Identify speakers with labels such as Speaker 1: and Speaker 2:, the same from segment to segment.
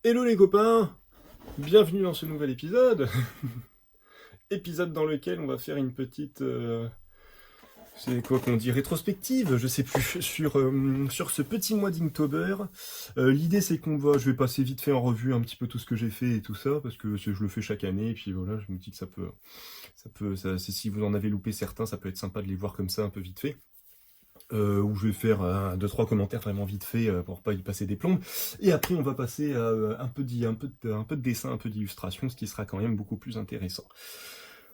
Speaker 1: Hello les copains, bienvenue dans ce nouvel épisode. Épisode dans lequel on va faire une petite, c'est quoi qu'on dit, rétrospective, je sais plus, sur ce petit mois d'Inktober. L'idée c'est je vais passer vite fait en revue un petit peu tout ce que j'ai fait et tout ça, parce que je le fais chaque année, et puis voilà, je me dis que si vous en avez loupé certains, ça peut être sympa de les voir comme ça un peu vite fait. Où je vais faire deux trois commentaires vraiment vite fait pour pas y passer des plombes. Et après, on va passer à un peu de dessin, un peu d'illustration, ce qui sera quand même beaucoup plus intéressant.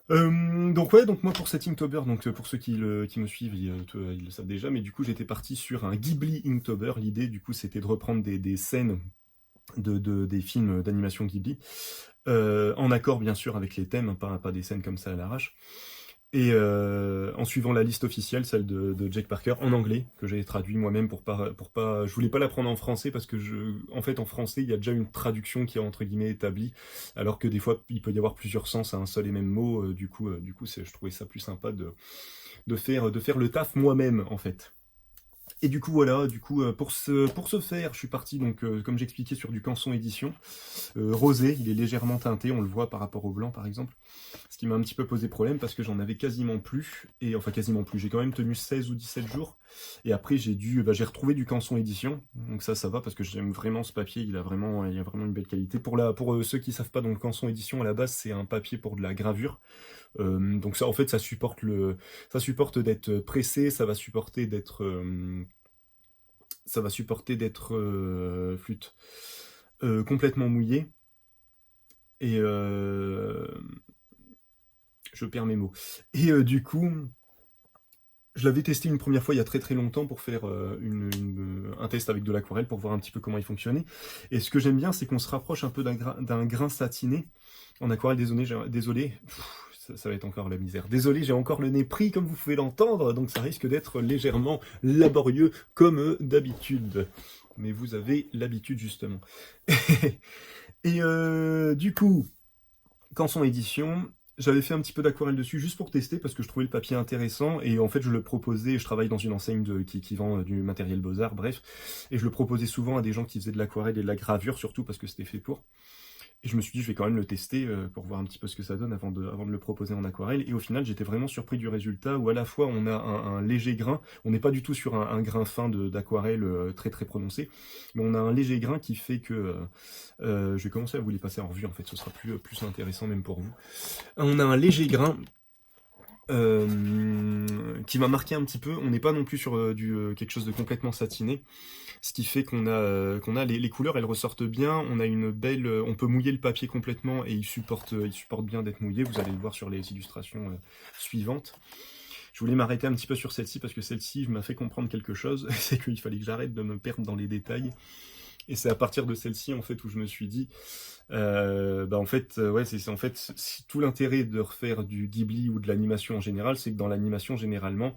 Speaker 1: Donc moi pour cet Inktober, donc pour ceux qui me suivent, ils le savent déjà, mais du coup j'étais parti sur un Ghibli Inktober. L'idée du coup c'était de reprendre des scènes des films d'animation Ghibli, en accord bien sûr avec les thèmes, hein, pas des scènes comme ça à l'arrache. Et en suivant la liste officielle, celle de Jake Parker, en anglais, que j'ai traduit moi-même pour pas, je voulais pas la prendre en français parce que en fait, en français, il y a déjà une traduction qui est entre guillemets établie, alors que des fois, il peut y avoir plusieurs sens à un seul et même mot. Je trouvais ça plus sympa de faire le taf moi-même, en fait. Et du coup, voilà, pour ce faire, je suis parti, donc, comme j'expliquais, sur du Canson édition. Rosé, il est légèrement teinté, on le voit par rapport au blanc, par exemple. Ce qui m'a un petit peu posé problème parce que j'en avais quasiment plus. Et enfin, quasiment plus. J'ai quand même tenu 16 ou 17 jours. Et après, j'ai retrouvé du Canson édition. Donc ça va parce que j'aime vraiment ce papier. Il a vraiment une belle qualité. Pour ceux qui savent pas, donc Canson édition à la base, c'est un papier pour de la gravure. Donc ça, en fait, ça supporte d'être pressé. Ça va supporter d'être flûte, complètement mouillé. Et je perds mes mots. Et du coup, je l'avais testé une première fois il y a très très longtemps pour faire un test avec de l'aquarelle pour voir un petit peu comment il fonctionnait. Et ce que j'aime bien, c'est qu'on se rapproche un peu d'un grain satiné. En aquarelle, désolé, ça va être encore la misère. Désolé, j'ai encore le nez pris comme vous pouvez l'entendre, donc ça risque d'être légèrement laborieux comme d'habitude. Mais vous avez l'habitude justement. Et du coup, Canson édition, j'avais fait un petit peu d'aquarelle dessus juste pour tester parce que je trouvais le papier intéressant et en fait je le proposais, je travaille dans une enseigne qui vend du matériel Beaux-Arts, bref, et je le proposais souvent à des gens qui faisaient de l'aquarelle et de la gravure surtout parce que c'était fait pour. Et je me suis dit, je vais quand même le tester pour voir un petit peu ce que ça donne avant de le proposer en aquarelle. Et au final, j'étais vraiment surpris du résultat où à la fois on a un léger grain, on n'est pas du tout sur un grain fin d'aquarelle très très prononcé, mais on a un léger grain qui fait que je vais commencer à vous les passer en revue en fait, ce sera plus intéressant même pour vous. On a un léger grain qui m'a marqué un petit peu. On n'est pas non plus sur quelque chose de complètement satiné, ce qui fait qu'on a les couleurs, elles ressortent bien. On a une belle, on peut mouiller le papier complètement et il supporte bien d'être mouillé. Vous allez le voir sur les illustrations suivantes. Je voulais m'arrêter un petit peu sur celle-ci parce que celle-ci m'a fait comprendre quelque chose, c'est qu'il fallait que j'arrête de me perdre dans les détails. Et c'est à partir de celle-ci en fait où je me suis dit, en fait, ouais, c'est en fait tout l'intérêt de refaire du Ghibli ou de l'animation en général, c'est que dans l'animation généralement,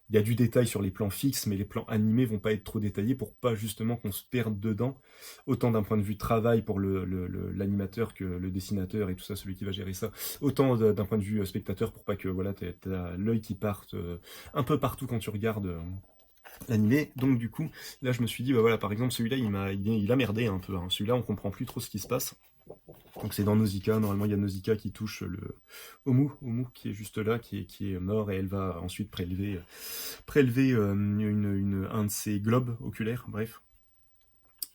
Speaker 1: il y a du détail sur les plans fixes, mais les plans animés vont pas être trop détaillés pour pas justement qu'on se perde dedans, autant d'un point de vue travail pour l'animateur que le dessinateur et tout ça, celui qui va gérer ça, autant d'un point de vue spectateur pour pas que voilà, t'as l'œil qui parte un peu partout quand tu regardes l'animé. Donc du coup, là je me suis dit, bah voilà, par exemple celui-là il a merdé un peu, hein. Celui-là on comprend plus trop ce qui se passe. Donc c'est dans Nausicaa, normalement il y a Nausicaa qui touche le Omu qui est juste là, qui est mort et elle va ensuite prélever un de ses globes oculaires, bref.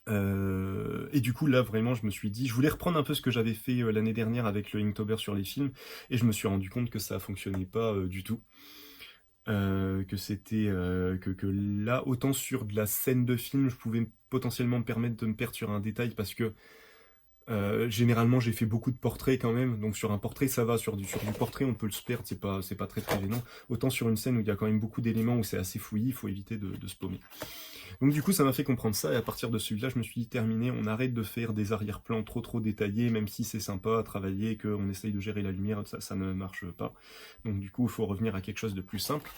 Speaker 1: Et du coup là vraiment je me suis dit, je voulais reprendre un peu ce que j'avais fait l'année dernière avec le Inktober sur les films et je me suis rendu compte que ça fonctionnait pas du tout. Que là, autant sur de la scène de film, je pouvais potentiellement me permettre de me perdre sur un détail parce que généralement j'ai fait beaucoup de portraits quand même, donc sur un portrait ça va, sur du portrait on peut se perdre, c'est pas très très gênant. Autant sur une scène où il y a quand même beaucoup d'éléments, où c'est assez fouillis, il faut éviter de se paumer. Donc du coup ça m'a fait comprendre ça, et à partir de celui-là je me suis dit terminé, on arrête de faire des arrière-plans trop détaillés, même si c'est sympa à travailler, qu'on essaye de gérer la lumière, ça ne marche pas. Donc du coup il faut revenir à quelque chose de plus simple.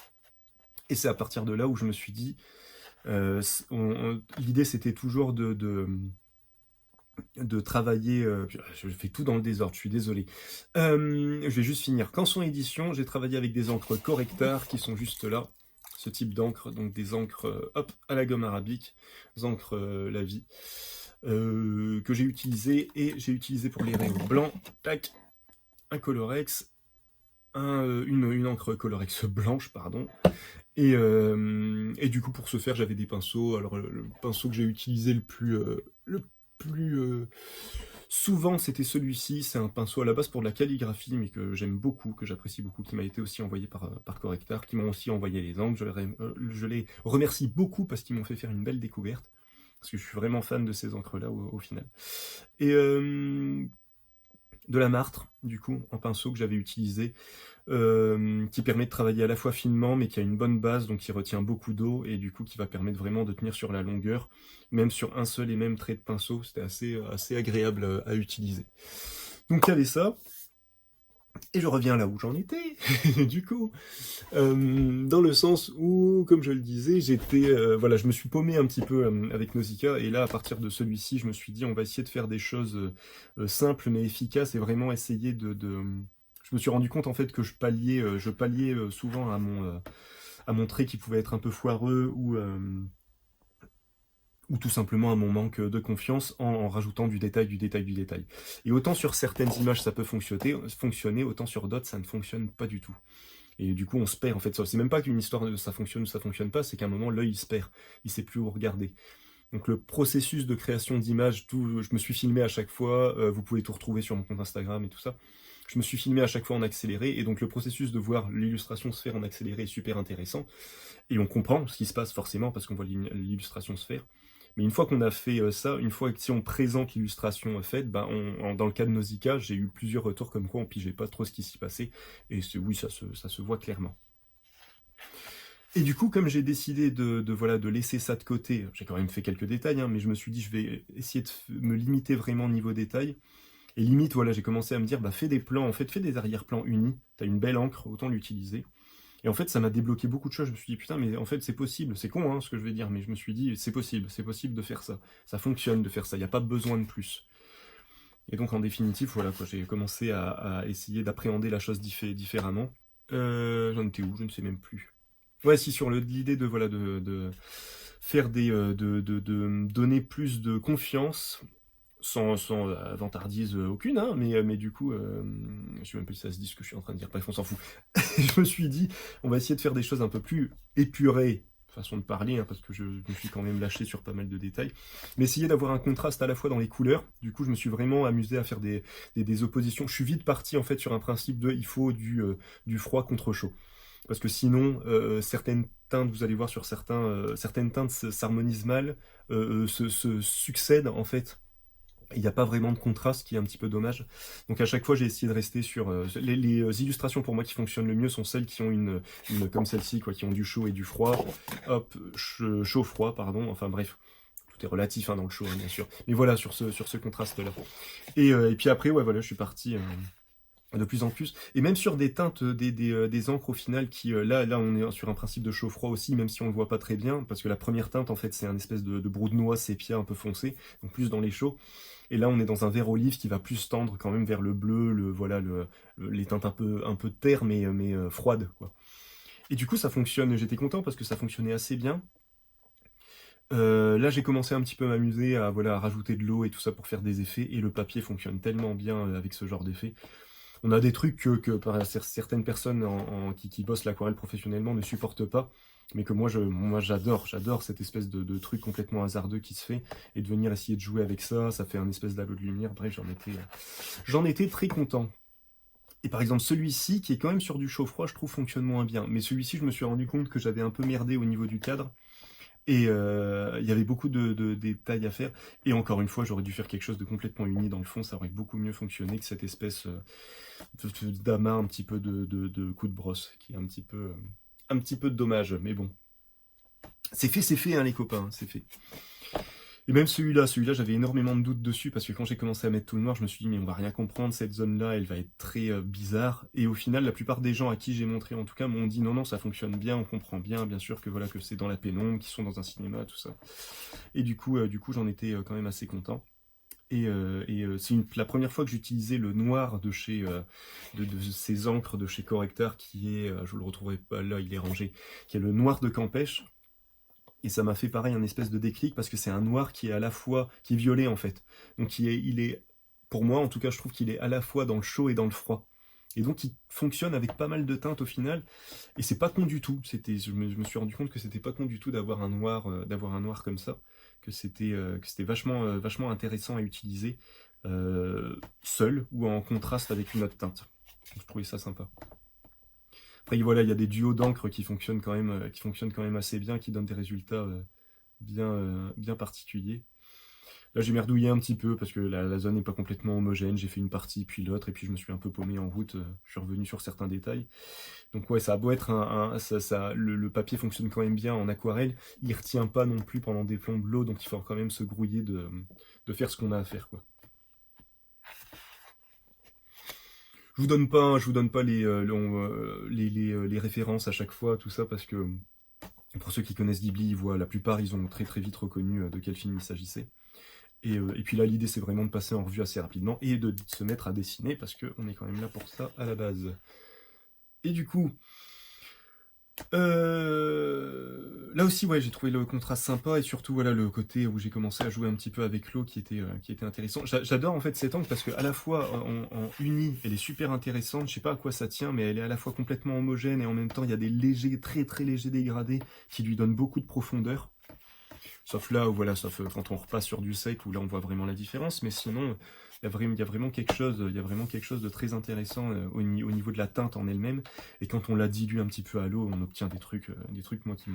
Speaker 1: Et c'est à partir de là où je me suis dit, l'idée c'était toujours de travailler, je fais tout dans le désordre, je suis désolé. Je vais juste finir. Canson édition, j'ai travaillé avec des encres Correctar qui sont juste là, ce type d'encre, donc des encres hop, à la gomme arabique, des encres la vie. que j'ai utilisé, et j'ai utilisé pour les rayons blancs, tac, un Colorex, une encre Colorex blanche, pardon, et du coup pour ce faire j'avais des pinceaux. Alors le pinceau que j'ai utilisé le plus souvent c'était celui-ci. C'est un pinceau à la base pour de la calligraphie, mais que j'aime beaucoup, que j'apprécie beaucoup, qui m'a été aussi envoyé par Correctar, qui m'ont aussi envoyé les encres. Je les remercie beaucoup parce qu'ils m'ont fait faire une belle découverte, parce que je suis vraiment fan de ces encres-là au final. Et de la martre, du coup, en pinceau que j'avais utilisé, qui permet de travailler à la fois finement, mais qui a une bonne base, donc qui retient beaucoup d'eau, et du coup qui va permettre vraiment de tenir sur la longueur, même sur un seul et même trait de pinceau. C'était assez agréable à utiliser. Donc il y avait ça, et je reviens là où j'en étais, du coup, dans le sens où, comme je le disais, voilà, je me suis paumé un petit peu avec Nausicaa, et là, à partir de celui-ci, je me suis dit, on va essayer de faire des choses simples mais efficaces, et vraiment essayer Je me suis rendu compte en fait que je palliais souvent à mon trait qui pouvait être un peu foireux, ou tout simplement à mon manque de confiance, en rajoutant du détail, du détail, du détail. Et autant sur certaines images ça peut fonctionner, autant sur d'autres ça ne fonctionne pas du tout. Et du coup, on se perd, en fait. C'est même pas qu'une histoire de ça fonctionne ou ça fonctionne pas, c'est qu'à un moment, l'œil, il se perd. Il sait plus où regarder. Donc, le processus de création d'images, je me suis filmé à chaque fois. Vous pouvez tout retrouver sur mon compte Instagram et tout ça. Je me suis filmé à chaque fois en accéléré. Et donc, le processus de voir l'illustration se faire en accéléré est super intéressant. Et on comprend ce qui se passe forcément parce qu'on voit l'illustration se faire. Mais une fois qu'on a fait ça, une fois que si on présente l'illustration faite, ben dans le cas de Nausicaa, j'ai eu plusieurs retours comme quoi on pigeait pas trop ce qui s'y passait. Et oui, ça se voit clairement. Et du coup, comme j'ai décidé voilà, de laisser ça de côté, j'ai quand même fait quelques détails, hein, mais je me suis dit, je vais essayer de me limiter vraiment au niveau détail. Et limite, voilà, j'ai commencé à me dire, bah fais des plans, en fait, fais des arrière-plans unis. T'as une belle encre, autant l'utiliser. Et en fait, ça m'a débloqué beaucoup de choses. Je me suis dit, putain, mais en fait, c'est possible. C'est con, hein, ce que je vais dire, mais je me suis dit, c'est possible de faire ça. Ça fonctionne de faire ça. Il n'y a pas besoin de plus. Et donc, en définitive, voilà, quoi, j'ai commencé à essayer d'appréhender la chose différemment. J'en étais où? Je ne sais même plus. Ouais, si, sur l'idée de, voilà, de faire de me donner plus de confiance, sans vantardise aucune, hein, mais du coup, je sais même plus si ça se dit ce que je suis en train de dire, bref, on s'en fout. Je me suis dit, on va essayer de faire des choses un peu plus épurées, façon de parler, hein, parce que je me suis quand même lâché sur pas mal de détails, mais essayer d'avoir un contraste à la fois dans les couleurs. Du coup, je me suis vraiment amusé à faire des oppositions. Je suis vite parti en fait sur un principe de il faut du froid contre chaud. Parce que sinon, certaines teintes, vous allez voir sur certaines teintes s'harmonisent mal, se succèdent en fait. Il n'y a pas vraiment de contraste, ce qui est un petit peu dommage. Donc à chaque fois, j'ai essayé de rester sur... les illustrations pour moi qui fonctionnent le mieux sont celles qui ont comme celle-ci, quoi, qui ont du chaud et du froid. Hop, chaud-froid, pardon. Enfin bref, tout est relatif hein, dans le chaud, hein, bien sûr. Mais voilà, sur ce contraste-là. Et puis après, ouais, voilà, je suis parti de plus en plus. Et même sur des teintes, des encres au final, qui là, on est sur un principe de chaud-froid aussi, même si on le voit pas très bien, parce que la première teinte, en fait, c'est un espèce de brou de noix sépia un peu foncé, donc plus dans les chauds. Et là, on est dans un vert olive qui va plus tendre quand même vers le bleu, voilà, les teintes un peu terre, mais froides, quoi. Et du coup, ça fonctionne. J'étais content parce que ça fonctionnait assez bien. Là, j'ai commencé un petit peu à m'amuser à, voilà, à rajouter de l'eau et tout ça pour faire des effets. Et le papier fonctionne tellement bien avec ce genre d'effet. On a des trucs que certaines personnes qui bossent l'aquarelle professionnellement ne supportent pas, mais que moi j'adore cette espèce de truc complètement hasardeux qui se fait, et de venir essayer de jouer avec ça, ça fait un espèce d'halo de lumière, bref, j'en étais très content. Et par exemple celui-ci, qui est quand même sur du chaud-froid, je trouve fonctionne moins bien, mais celui-ci je me suis rendu compte que j'avais un peu merdé au niveau du cadre, et il y avait beaucoup de détails à faire. Et encore une fois, j'aurais dû faire quelque chose de complètement uni dans le fond, ça aurait beaucoup mieux fonctionné que cette espèce d'amas, un petit peu de coup de brosse, qui est un petit peu dommage. Mais bon, c'est fait, hein, les copains, c'est fait. Et même celui-là, j'avais énormément de doutes dessus, parce que quand j'ai commencé à mettre tout le noir, je me suis dit, mais on va rien comprendre, cette zone-là, elle va être très bizarre. Et au final, la plupart des gens à qui j'ai montré, en tout cas, m'ont dit, non, non, ça fonctionne bien, on comprend bien sûr que voilà, que c'est dans la pénombre, qu'ils sont dans un cinéma, tout ça. Et du coup, j'en étais quand même assez content. Et c'est la première fois que j'utilisais le noir de ces encres de chez Corrector, qui est, je le retrouverai pas là, il est rangé, qui est le noir de Campèche. Et ça m'a fait pareil un espèce de déclic parce que c'est un noir qui est à la fois, qui est violet en fait. Donc il est, pour moi en tout cas, je trouve qu'il est à la fois dans le chaud et dans le froid. Et donc il fonctionne avec pas mal de teintes au final. Et c'est pas con du tout. Je me suis rendu compte que c'était pas con du tout d'avoir un noir comme ça, que c'était vachement intéressant à utiliser seul ou en contraste avec une autre teinte. Donc, je trouvais ça sympa. Après voilà, il y a des duos d'encre qui fonctionnent quand même assez bien, qui donnent des résultats bien particuliers. Là, j'ai merdouillé un petit peu parce que la zone n'est pas complètement homogène. J'ai fait une partie puis l'autre et puis je me suis un peu paumé en route. Je suis revenu sur certains détails. Donc ouais, ça a beau être le papier fonctionne quand même bien en aquarelle. Il retient pas non plus pendant des plombs de l'eau, donc il faut quand même se grouiller de faire ce qu'on a à faire, quoi. Je vous donne pas les références à chaque fois, tout ça, parce que pour ceux qui connaissent Ghibli, ils voient, la plupart, ils ont très très vite reconnu de quel film il s'agissait. Et puis là, l'idée, c'est vraiment de passer en revue assez rapidement et de se mettre à dessiner, parce qu'on est quand même là pour ça à la base. Et du coup, là aussi, ouais, j'ai trouvé le contraste sympa et surtout, voilà, le côté où j'ai commencé à jouer un petit peu avec l'eau qui était intéressant. J'adore en fait cette encre parce que à la fois en uni, elle est super intéressante. Je sais pas à quoi ça tient, mais elle est à la fois complètement homogène et en même temps, il y a des légers, très très légers dégradés qui lui donnent beaucoup de profondeur. Sauf là, où, voilà, sauf quand on repasse sur du sec où là on voit vraiment la différence. Mais sinon, il y a vraiment quelque chose, il y a vraiment quelque chose de très intéressant au niveau de la teinte en elle-même. Et quand on la dilue un petit peu à l'eau, on obtient des trucs moi qui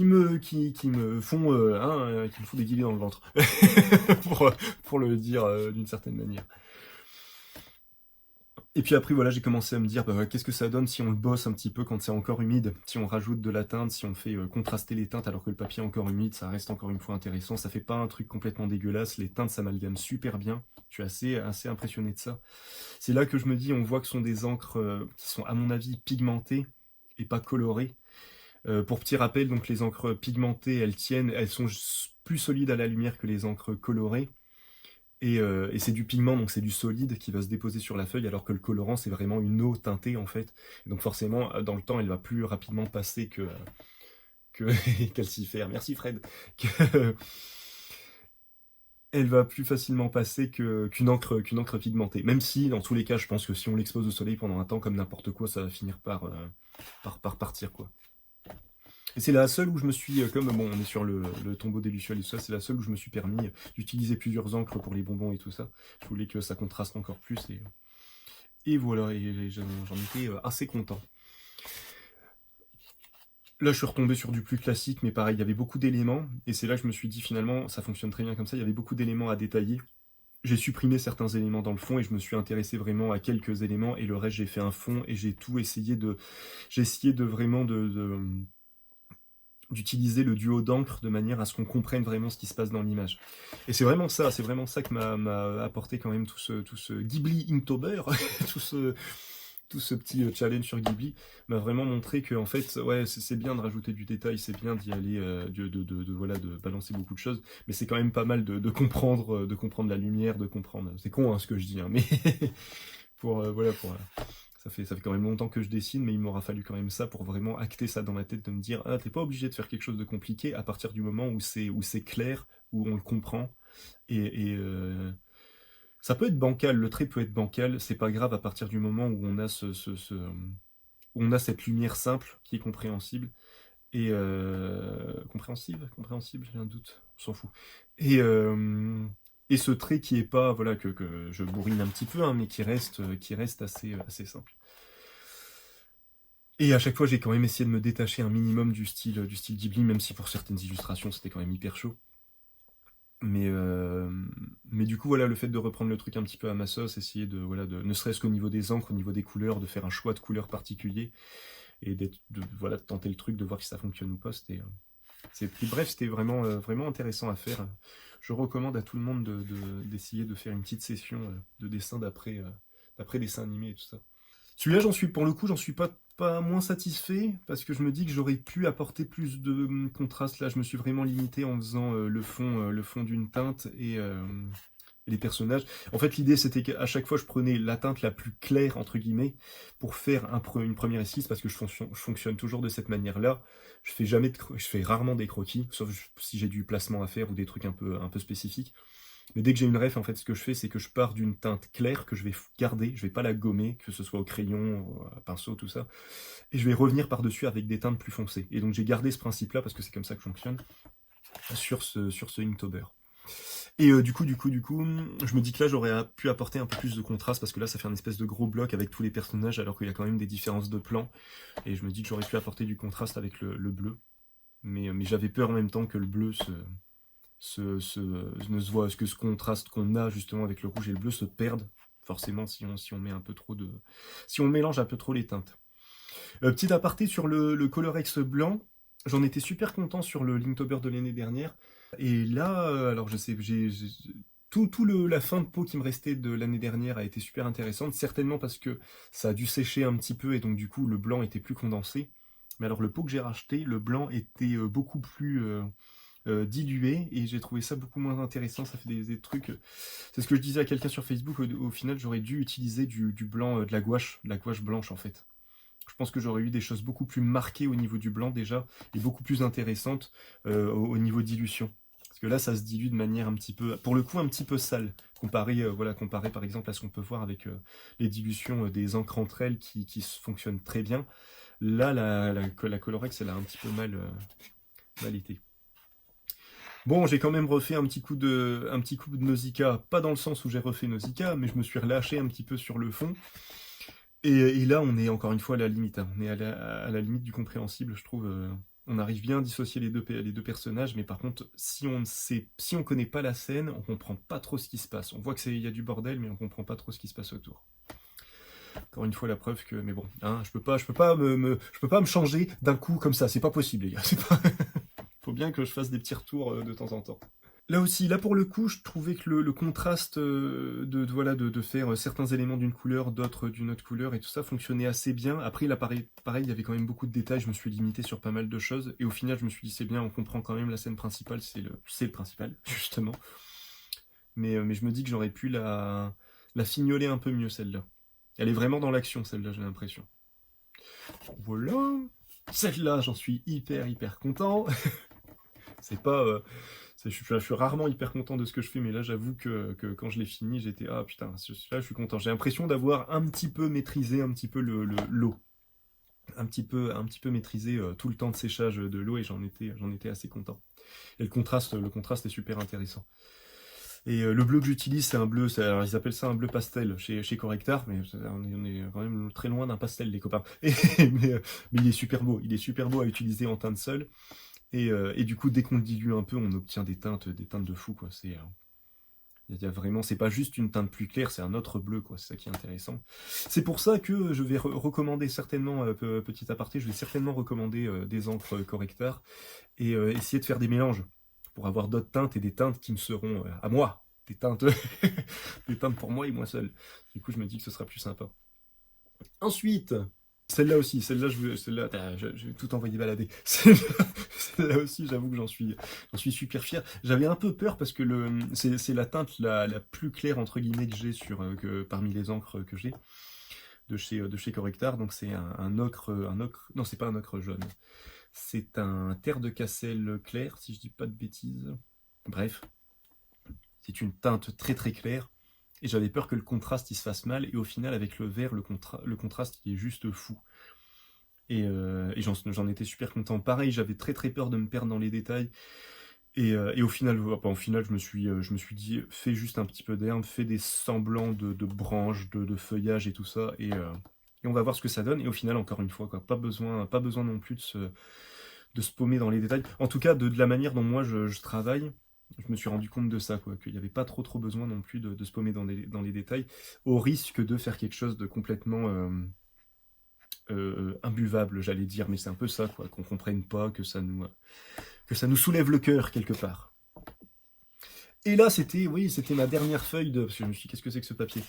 Speaker 1: me font, qui me font des guillis dans le ventre, pour, pour le dire d'une certaine manière. Et puis après, voilà, j'ai commencé à me dire, bah, qu'est-ce que ça donne si on le bosse un petit peu quand c'est encore humide, si on rajoute de la teinte, si on fait contraster les teintes alors que le papier est encore humide, ça reste encore une fois intéressant, ça fait pas un truc complètement dégueulasse, les teintes s'amalgament super bien, je suis assez impressionné de ça. C'est là que je me dis, on voit que ce sont des encres qui sont à mon avis pigmentées et pas colorées. Pour petit rappel, donc les encres pigmentées, elles tiennent, elles sont plus solides à la lumière que les encres colorées. Et c'est du pigment, donc c'est du solide qui va se déposer sur la feuille, alors que le colorant, c'est vraiment une eau teintée, en fait. Et donc forcément, dans le temps, elle va plus rapidement passer que calcifère. Merci Fred. Que, elle va plus facilement passer qu'une encre pigmentée. Même si, dans tous les cas, je pense que si on l'expose au soleil pendant un temps, comme n'importe quoi, ça va finir par partir, quoi. Et c'est la seule où je me suis, comme bon, on est sur le tombeau des Lucioles et tout ça, c'est la seule où je me suis permis d'utiliser plusieurs encres pour les bonbons et tout ça. Je voulais que ça contraste encore plus et voilà, et j'en étais assez content. Là, je suis retombé sur du plus classique, mais pareil, il y avait beaucoup d'éléments, et c'est là que je me suis dit finalement, ça fonctionne très bien comme ça, il y avait beaucoup d'éléments à détailler. J'ai supprimé certains éléments dans le fond et je me suis intéressé vraiment à quelques éléments et le reste j'ai fait un fond et j'ai essayé de vraiment d'utiliser le duo d'encre de manière à ce qu'on comprenne vraiment ce qui se passe dans l'image. Et c'est vraiment ça que m'a apporté quand même tout ce Ghibli Inktober, tout ce, tout ce petit challenge sur Ghibli, m'a vraiment montré que en fait, ouais, c'est bien de rajouter du détail, c'est bien d'y aller, voilà, de balancer beaucoup de choses, mais c'est quand même pas mal de comprendre la lumière, de comprendre. C'est con hein, ce que je dis, hein, mais voilà, ça fait quand même longtemps que je dessine, mais il m'aura fallu quand même ça pour vraiment acter ça dans ma tête, de me dire, ah, t'es pas obligé de faire quelque chose de compliqué à partir du moment où c'est clair, où on le comprend. Et ça peut être bancal, le trait peut être bancal, c'est pas grave à partir du moment où on a où on a cette lumière simple qui est compréhensible. Compréhensible, j'ai un doute, on s'en fout. Et, euh, et ce trait qui est pas, voilà, que je bourrine un petit peu, hein, mais qui reste assez simple. Et à chaque fois, j'ai quand même essayé de me détacher un minimum du style Ghibli, même si pour certaines illustrations, c'était quand même hyper chaud. Mais, euh, mais du coup, voilà, le fait de reprendre le truc un petit peu à ma sauce, essayer voilà, ne serait-ce qu'au niveau des encres, au niveau des couleurs, de faire un choix de couleurs particulier, et voilà, de tenter le truc, de voir si ça fonctionne ou pas, bref, c'était vraiment intéressant à faire. Je recommande à tout le monde d'essayer de faire une petite session de dessin d'après dessin animé et tout ça. Celui-là, pour le coup, j'en suis pas moins satisfait parce que je me dis que j'aurais pu apporter plus de contraste. Là, je me suis vraiment limité en faisant le fond d'une teinte les personnages. En fait, l'idée, c'était qu'à chaque fois, je prenais la teinte la plus claire, entre guillemets, pour faire une première esquisse, parce que je fonctionne toujours de cette manière-là. Je fais rarement des croquis, sauf si j'ai du placement à faire ou des trucs un peu spécifiques. Mais dès que j'ai une ref, en fait, ce que je fais, c'est que je pars d'une teinte claire que je vais garder, je vais pas la gommer, que ce soit au crayon, au pinceau, tout ça, et je vais revenir par-dessus avec des teintes plus foncées. Et donc j'ai gardé ce principe-là, parce que c'est comme ça que je fonctionne, sur ce Inktober. Et je me dis que là, j'aurais pu apporter un peu plus de contraste, parce que là, ça fait un espèce de gros bloc avec tous les personnages, alors qu'il y a quand même des différences de plan. Et je me dis que j'aurais pu apporter du contraste avec le bleu. Mais j'avais peur en même temps que le bleu ne se voit, que ce contraste qu'on a justement avec le rouge et le bleu se perde, forcément, si on met un peu trop de... Si on mélange un peu trop les teintes. Petit aparté sur le Colorex blanc, j'en étais super content sur le Linktober de l'année dernière. Et là, alors je sais, la fin de peau qui me restait de l'année dernière a été super intéressante, certainement parce que ça a dû sécher un petit peu et donc du coup le blanc était plus condensé. Mais alors le pot que j'ai racheté, le blanc était beaucoup plus dilué et j'ai trouvé ça beaucoup moins intéressant. Ça fait des trucs. C'est ce que je disais à quelqu'un sur Facebook. Au final, j'aurais dû utiliser du blanc, de la gouache blanche en fait. Je pense que j'aurais eu des choses beaucoup plus marquées au niveau du blanc déjà et beaucoup plus intéressantes au niveau dilution. Parce que là, ça se dilue de manière un petit peu, pour le coup, un petit peu sale, comparé par exemple à ce qu'on peut voir avec les dilutions des encres entre elles qui fonctionnent très bien. Là, la Colorex, elle a un petit peu mal été. Bon, j'ai quand même refait un petit coup de Nausicaa, pas dans le sens où j'ai refait Nausicaa, mais je me suis relâché un petit peu sur le fond. Et là, on est encore une fois à la limite. Hein. On est à la limite du compréhensible, je trouve. On arrive bien à dissocier les deux personnages, mais par contre, si on connaît pas la scène, on comprend pas trop ce qui se passe. On voit qu'il y a du bordel, mais on comprend pas trop ce qui se passe autour. Encore une fois, la preuve que, mais bon, hein, je peux pas me changer d'un coup comme ça. C'est pas possible, les gars. Faut bien que je fasse des petits retours de temps en temps. Là aussi, là pour le coup, je trouvais que le contraste de faire certains éléments d'une couleur, d'autres d'une autre couleur et tout ça fonctionnait assez bien. Après, là, pareil, il y avait quand même beaucoup de détails, je me suis limité sur pas mal de choses. Et au final, je me suis dit, c'est bien, on comprend quand même la scène principale, c'est le principal, justement. Mais je me dis que j'aurais pu la fignoler un peu mieux, celle-là. Elle est vraiment dans l'action, celle-là, j'ai l'impression. Voilà. Celle-là, j'en suis hyper content. C'est pas... je suis rarement hyper content de ce que je fais, mais là j'avoue que quand je l'ai fini, j'étais ah putain, là je suis content. J'ai l'impression d'avoir un petit peu maîtrisé un petit peu l'eau, un petit peu maîtrisé tout le temps de séchage de l'eau et j'en étais assez content. Et le contraste est super intéressant. Et le bleu que j'utilise, c'est un bleu, alors ils appellent ça un bleu pastel chez Correctar, mais on est quand même très loin d'un pastel, les copains. Mais il est super beau à utiliser en teinte seule. Et du coup, dès qu'on le dilue un peu, on obtient des teintes de fou, quoi. Il y a vraiment, c'est pas juste une teinte plus claire, c'est un autre bleu, quoi. C'est ça qui est intéressant. C'est pour ça que je vais recommander certainement, petit aparté, je vais certainement recommander des encres Correctar et essayer de faire des mélanges pour avoir d'autres teintes et des teintes qui me seront à moi. Des teintes, des teintes pour moi et moi seul. Du coup, je me dis que ce sera plus sympa. Ensuite, celle-là aussi, je vais tout envoyer balader. Celle-là aussi, j'avoue que j'en suis super fier. J'avais un peu peur parce que c'est la teinte la plus claire entre guillemets que j'ai parmi les encres que j'ai de chez Correctar. Donc c'est un ocre, non c'est pas un ocre jaune, c'est un terre de Cassel clair, si je dis pas de bêtises. Bref, c'est une teinte très claire. Et j'avais peur que le contraste il se fasse mal, et au final avec le vert, le contraste il est juste fou. Et j'en étais super content. Pareil, j'avais très peur de me perdre dans les détails. Et au final, je me suis dit, fais juste un petit peu d'herbe, fais des semblants de branches, de feuillage et tout ça, et on va voir ce que ça donne. Et au final, encore une fois, quoi, pas besoin non plus de se paumer dans les détails. En tout cas, de la manière dont moi je travaille, je me suis rendu compte de ça, quoi, qu'il n'y avait pas trop besoin non plus de se paumer dans les détails, au risque de faire quelque chose de complètement imbuvable, j'allais dire, mais c'est un peu ça, quoi, qu'on comprenne pas, que ça nous soulève le cœur quelque part. Et là, c'était ma dernière feuille parce que je me suis dit, qu'est-ce que c'est que ce papier?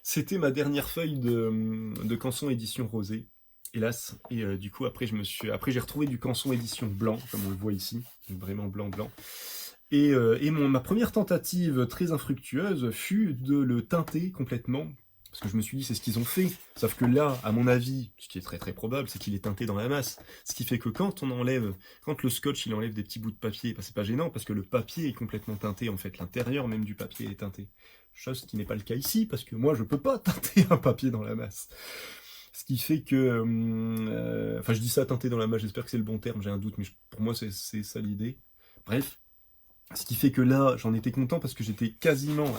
Speaker 1: C'était ma dernière feuille de Canson édition rosée, hélas. Et du coup, après j'ai retrouvé du Canson édition blanc, comme on le voit ici, donc vraiment blanc. Ma première tentative très infructueuse fut de le teinter complètement. Parce que je me suis dit, c'est ce qu'ils ont fait. Sauf que là, à mon avis, ce qui est très très probable, c'est qu'il est teinté dans la masse. Ce qui fait que quand le scotch il enlève des petits bouts de papier, bah, c'est pas gênant parce que le papier est complètement teinté en fait. L'intérieur même du papier est teinté. Chose qui n'est pas le cas ici parce que moi je peux pas teinter un papier dans la masse. Ce qui fait que, enfin je dis ça teinté dans la masse, j'espère que c'est le bon terme, j'ai un doute, mais pour moi c'est ça l'idée. Bref. Ce qui fait que là, j'en étais content parce que j'étais quasiment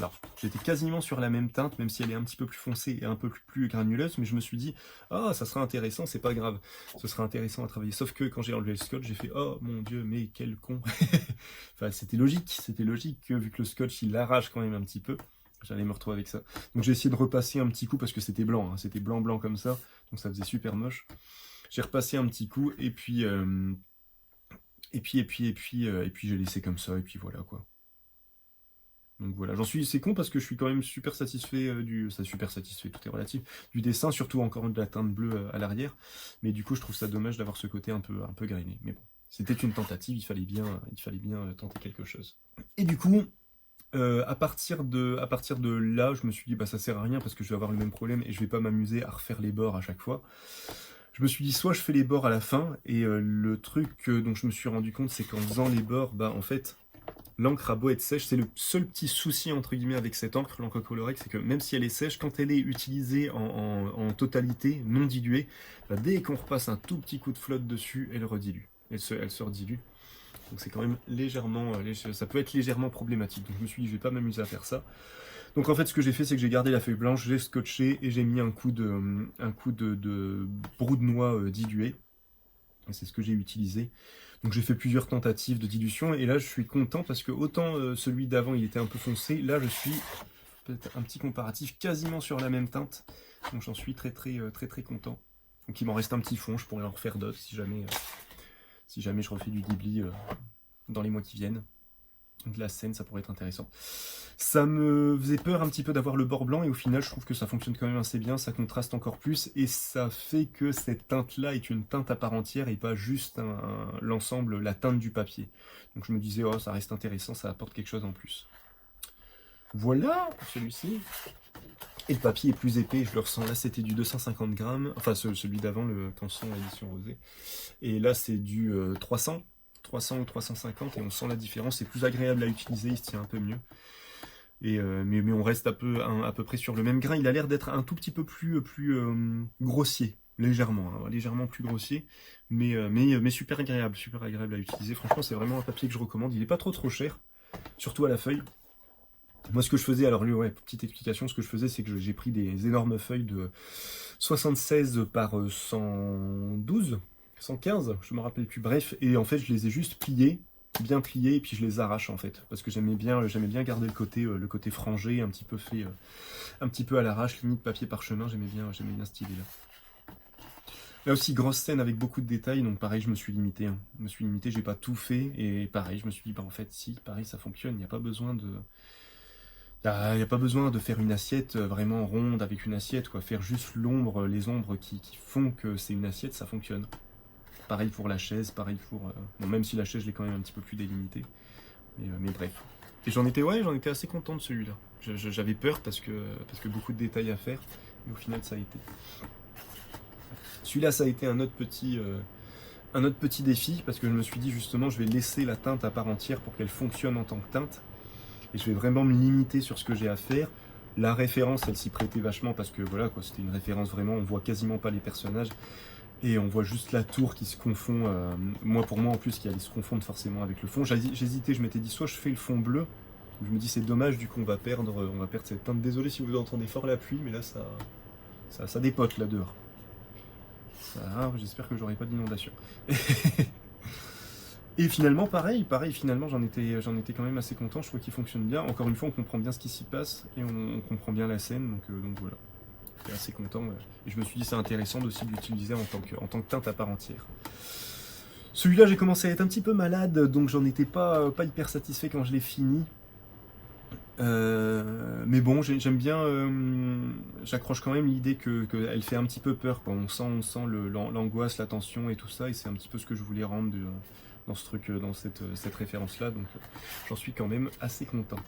Speaker 1: sur la même teinte, même si elle est un petit peu plus foncée et un peu plus granuleuse, mais je me suis dit, ah, ça sera intéressant, c'est pas grave, ce sera intéressant à travailler. Sauf que quand j'ai enlevé le scotch, j'ai fait, oh mon dieu, mais quel con. Enfin, c'était logique que vu que le scotch il l'arrache quand même un petit peu, j'allais me retrouver avec ça. Donc j'ai essayé de repasser un petit coup parce que c'était blanc, hein, c'était blanc comme ça, donc ça faisait super moche. J'ai repassé un petit coup et puis j'ai laissé comme ça, et puis voilà quoi. Donc voilà, c'est con parce que je suis quand même super satisfait super satisfait, tout est relatif, du dessin, surtout encore de la teinte bleue à l'arrière. Mais du coup, je trouve ça dommage d'avoir ce côté un peu grainé. Mais bon, c'était une tentative, il fallait bien tenter quelque chose. Et du coup, à partir de là, je me suis dit, bah ça sert à rien parce que je vais avoir le même problème et je vais pas m'amuser à refaire les bords à chaque fois. Je me suis dit, soit je fais les bords à la fin, et le truc dont je me suis rendu compte, c'est qu'en faisant les bords, bah en fait, l'encre a beau être sèche, c'est le seul petit souci entre guillemets avec cette encre, l'encre Colorex, c'est que même si elle est sèche, quand elle est utilisée en totalité, non diluée, bah, dès qu'on repasse un tout petit coup de flotte dessus, elle redilue. Elle se redilue. Donc c'est quand même ça peut être légèrement problématique. Donc je me suis dit, je vais pas m'amuser à faire ça. Donc en fait, ce que j'ai fait, c'est que j'ai gardé la feuille blanche, j'ai scotché et j'ai mis un coup de brou de noix dilué. Et c'est ce que j'ai utilisé. Donc j'ai fait plusieurs tentatives de dilution et là je suis content parce que autant celui d'avant il était un peu foncé, là je suis peut-être un petit comparatif quasiment sur la même teinte. Donc j'en suis très très content. Donc il m'en reste un petit fond, je pourrais en refaire d'autres si jamais je refais du Ghibli dans les mois qui viennent. De la scène, ça pourrait être intéressant. Ça me faisait peur un petit peu d'avoir le bord blanc et au final je trouve que ça fonctionne quand même assez bien, ça contraste encore plus et ça fait que cette teinte là est une teinte à part entière et pas juste l'ensemble, la teinte du papier. Donc je me disais, oh ça reste intéressant, ça apporte quelque chose en plus. Voilà pour celui-ci. Et le papier est plus épais, je le ressens, là c'était du 250 grammes, enfin celui d'avant, le Canson édition rosée. Et là c'est du 300 ou 350 et on sent la différence, c'est plus agréable à utiliser, il se tient un peu mieux. Mais on reste à peu près sur le même grain. Il a l'air d'être un tout petit peu plus grossier, légèrement plus grossier, mais super agréable à utiliser. Franchement, c'est vraiment un papier que je recommande. Il n'est pas trop cher, surtout à la feuille. Moi, ce que je faisais, alors petite explication, ce que je faisais, c'est que j'ai pris des énormes feuilles de 76 par 112, 115, je me rappelle plus. Bref, et en fait, je les ai juste bien pliés, et puis je les arrache en fait, parce que j'aimais bien garder le côté frangé, un petit peu fait, un petit peu à l'arrache, limite papier parchemin. J'aimais bien cette idée-là. Là aussi, grosse scène avec beaucoup de détails, donc pareil, je me suis limité. J'ai pas tout fait, et pareil, je me suis dit, bah en fait, si, pareil, ça fonctionne, il n'y a pas besoin de. Il n'y a pas besoin de faire une assiette vraiment ronde avec une assiette, quoi. Faire juste les ombres qui font que c'est une assiette, ça fonctionne. Pareil pour la chaise, pareil pour. Bon, même si la chaise, je l'ai quand même un petit peu plus délimitée. Mais bref. Et j'en étais assez content de celui-là. J'avais peur parce que beaucoup de détails à faire, et au final, ça a été. Celui-là, ça a été un autre petit défi, parce que je me suis dit justement, je vais laisser la teinte à part entière pour qu'elle fonctionne en tant que teinte. Et je vais vraiment me limiter sur ce que j'ai à faire. La référence, elle s'y prêtait vachement parce que voilà, quoi, c'était une référence vraiment, on voit quasiment pas les personnages. Et on voit juste la tour qui se confond, pour moi en plus, qui allait se confondre forcément avec le fond. J'hésitais, je m'étais dit, soit je fais le fond bleu, je me dis c'est dommage, du coup on va perdre cette teinte. Désolé si vous entendez fort la pluie, mais là ça dépote là dehors. J'espère que j'aurai pas d'inondation. Et finalement, pareil, finalement j'en étais quand même assez content, je trouve qu'il fonctionne bien. Encore une fois, on comprend bien ce qui s'y passe, et on comprend bien la scène, donc voilà. J'étais assez content, et je me suis dit c'est intéressant aussi de l'utiliser en tant que teinte à part entière. Celui-là, j'ai commencé à être un petit peu malade, donc j'en étais pas hyper satisfait quand je l'ai fini. Mais bon, j'aime bien, j'accroche quand même l'idée qu'elle fait un petit peu peur, quoi. On sent l'angoisse, la tension et tout ça, et c'est un petit peu ce que je voulais rendre dans ce truc, dans cette référence-là, donc j'en suis quand même assez content.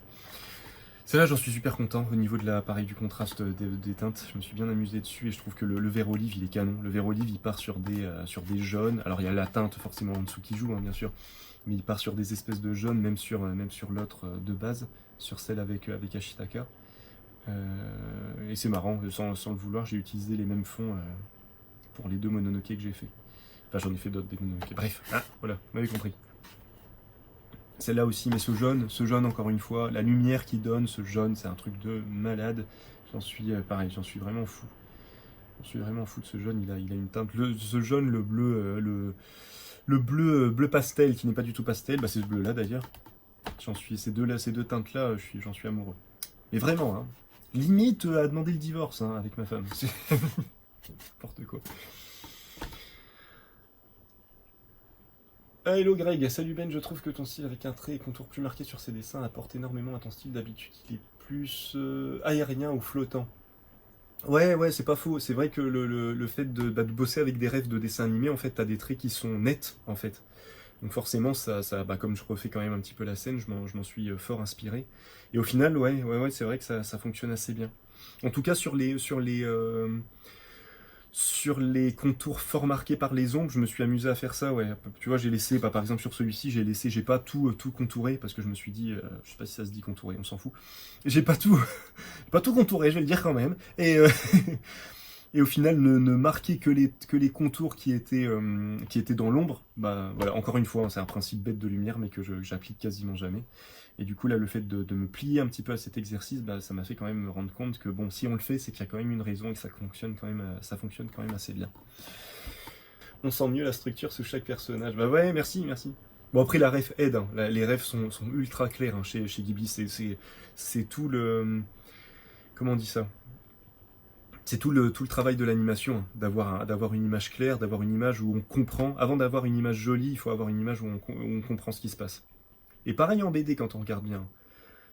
Speaker 1: Celle-là, j'en suis super content au niveau de l'appareil du contraste des teintes. Je me suis bien amusé dessus et je trouve que le vert olive, il est canon. Le vert olive, il part sur des jaunes. Alors, il y a la teinte forcément en dessous qui joue, hein, bien sûr. Mais il part sur des espèces de jaunes, même sur l'autre de base, sur celle avec Ashitaka. Et c'est marrant, sans le vouloir, j'ai utilisé les mêmes fonds pour les 2 Mononoke que j'ai fait. Enfin, j'en ai fait d'autres des Mononoke. Bref, voilà, vous m'avez compris. Celle-là aussi, mais ce jaune encore une fois, la lumière qui donne, ce jaune, c'est un truc de malade. J'en suis pareil, j'en suis vraiment fou. J'en suis vraiment fou de ce jaune, il a une teinte. Ce jaune, le bleu, bleu pastel qui n'est pas du tout pastel, bah c'est ce bleu-là d'ailleurs. Ces deux teintes-là, j'en suis amoureux. Mais vraiment, hein, limite à demander le divorce hein, avec ma femme. C'est n'importe quoi. Ah, hello Greg, salut Ben, je trouve que ton style avec un trait et contour plus marqué sur ses dessins apporte énormément à ton style d'habitude. Il est plus aérien ou flottant. Ouais, c'est pas faux. C'est vrai que le fait de bosser avec des rêves de dessin animé, en fait, t'as des traits qui sont nets, en fait. Donc forcément, comme je refais quand même un petit peu la scène, je m'en suis fort inspiré. Et au final, ouais, c'est vrai que ça fonctionne assez bien. En tout cas, sur les contours fort marqués par les ombres, je me suis amusé à faire ça, ouais. Tu vois, j'ai laissé, par exemple sur celui-ci, j'ai pas tout contouré, parce que je me suis dit, je sais pas si ça se dit contouré, on s'en fout. J'ai pas tout, pas tout contouré, je vais le dire quand même. Et au final, ne marquer que les contours qui étaient dans l'ombre, bah voilà, encore une fois, hein, c'est un principe bête de lumière, mais que j'applique quasiment jamais. Et du coup, là, le fait de me plier un petit peu à cet exercice, bah, ça m'a fait quand même me rendre compte que, bon, si on le fait, c'est qu'il y a quand même une raison et que ça fonctionne quand même assez bien. On sent mieux la structure sous chaque personnage. Bah ouais, merci. Bon, après, la ref aide, hein. Les refs sont ultra clairs hein, chez Ghibli. C'est tout le... Comment on dit ça? C'est tout le travail de l'animation, hein, d'avoir une image claire, d'avoir une image où on comprend. Avant d'avoir une image jolie, il faut avoir une image où on comprend ce qui se passe. Et pareil en BD quand on regarde bien.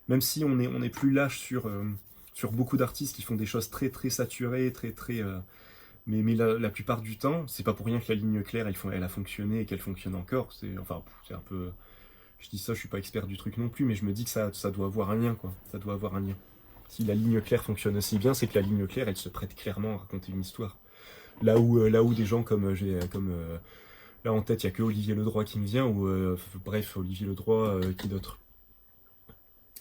Speaker 1: Même si on est plus lâche sur beaucoup d'artistes qui font des choses très très saturées, mais la plupart du temps, c'est pas pour rien que la ligne claire elle a fonctionné et qu'elle fonctionne encore. C'est un peu. Je dis ça, je suis pas expert du truc non plus, mais je me dis que ça doit avoir un lien, quoi. Ça doit avoir un lien. Si la ligne claire fonctionne aussi bien, c'est que la ligne claire, elle se prête clairement à raconter une histoire. Là où des gens là en tête, il y a que Olivier Ledroit qui me vient, ou bref, Olivier Ledroit, qui d'autre?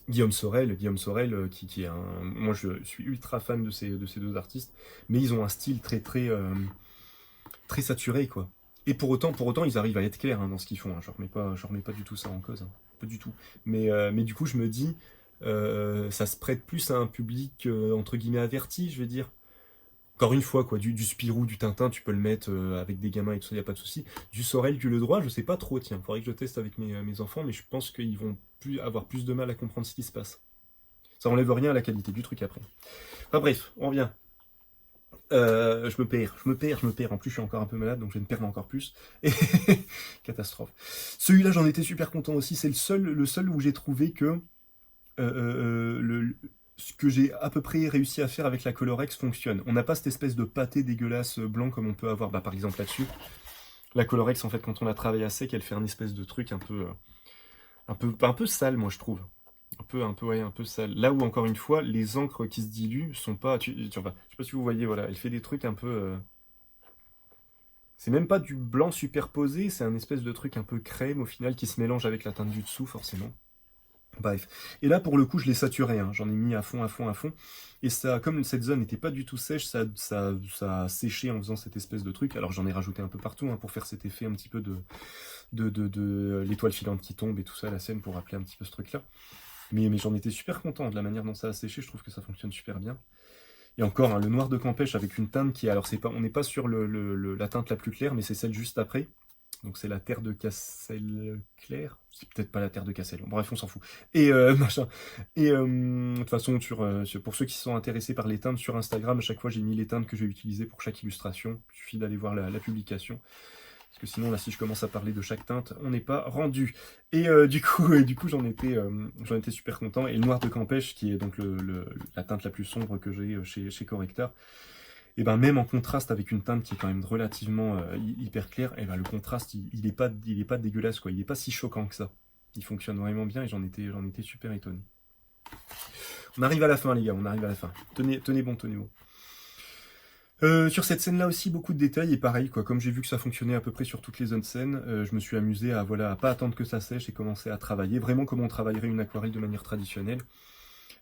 Speaker 1: Guillaume Sorel, qui est un... Moi, je suis ultra fan de ces 2 artistes, mais ils ont un style très, très, très saturé, quoi. Et pour autant, ils arrivent à être clairs hein, dans ce qu'ils font. Hein. Je remets pas du tout ça en cause, hein. Pas du tout. Mais du coup, je me dis, ça se prête plus à un public, entre guillemets, averti, je vais dire. Encore une fois, quoi, du Spirou, du Tintin, tu peux le mettre avec des gamins et tout ça, y a pas de souci. Du Sorel, du Ledroit, je sais pas trop, tiens, faudrait que je teste avec mes enfants, mais je pense qu'ils vont avoir plus de mal à comprendre ce qui se passe. Ça enlève rien à la qualité du truc après. Enfin bref, on revient. Je me perds. En plus, je suis encore un peu malade, donc je vais me perdre encore plus. Et catastrophe. Celui-là, j'en étais super content aussi. C'est le seul où j'ai trouvé que ce que j'ai à peu près réussi à faire avec la Colorex fonctionne. On n'a pas cette espèce de pâté dégueulasse blanc comme on peut avoir, par exemple là-dessus. La Colorex, en fait, quand on la travaille à sec, elle fait un espèce de truc un peu sale, moi je trouve. Un peu sale. Là où encore une fois, les encres qui se diluent sont pas. Je sais pas si vous voyez, voilà, elle fait des trucs un peu. C'est même pas du blanc superposé, c'est un espèce de truc un peu crème au final qui se mélange avec la teinte du dessous forcément. Bref. Et là, pour le coup, je l'ai saturé. Hein. J'en ai mis à fond. Et ça, comme cette zone n'était pas du tout sèche, ça a séché en faisant cette espèce de truc. Alors j'en ai rajouté un peu partout hein, pour faire cet effet un petit peu de l'étoile filante qui tombe et tout ça, la scène, pour rappeler un petit peu ce truc-là. Mais j'en étais super content de la manière dont ça a séché. Je trouve que ça fonctionne super bien. Et encore, hein, le noir de Campèche avec une teinte qui est... Alors, on n'est pas sur la teinte la plus claire, mais c'est celle juste après. Donc c'est la terre de Cassel claire. C'est peut-être pas la terre de Cassel. Bref, on s'en fout. Et machin. Et de toute façon, pour ceux qui sont intéressés par les teintes sur Instagram, à chaque fois j'ai mis les teintes que je vais utiliser pour chaque illustration. Il suffit d'aller voir la publication. Parce que sinon, là, si je commence à parler de chaque teinte, on n'est pas rendu. Et du coup, j'en étais super content. Et le noir de Campèche, qui est donc la teinte la plus sombre que j'ai chez Corrector, et ben même en contraste avec une teinte qui est quand même relativement hyper claire, et ben le contraste il est pas dégueulasse quoi, il est pas si choquant que ça. Il fonctionne vraiment bien et j'en étais super étonné. On arrive à la fin les gars, on arrive à la fin. Tenez bon, tenez bon. Sur cette scène-là aussi, beaucoup de détails, et pareil, quoi, comme j'ai vu que ça fonctionnait à peu près sur toutes les autres scènes, je me suis amusé à, voilà, à pas attendre que ça sèche et commencer à travailler, vraiment comme on travaillerait une aquarelle de manière traditionnelle.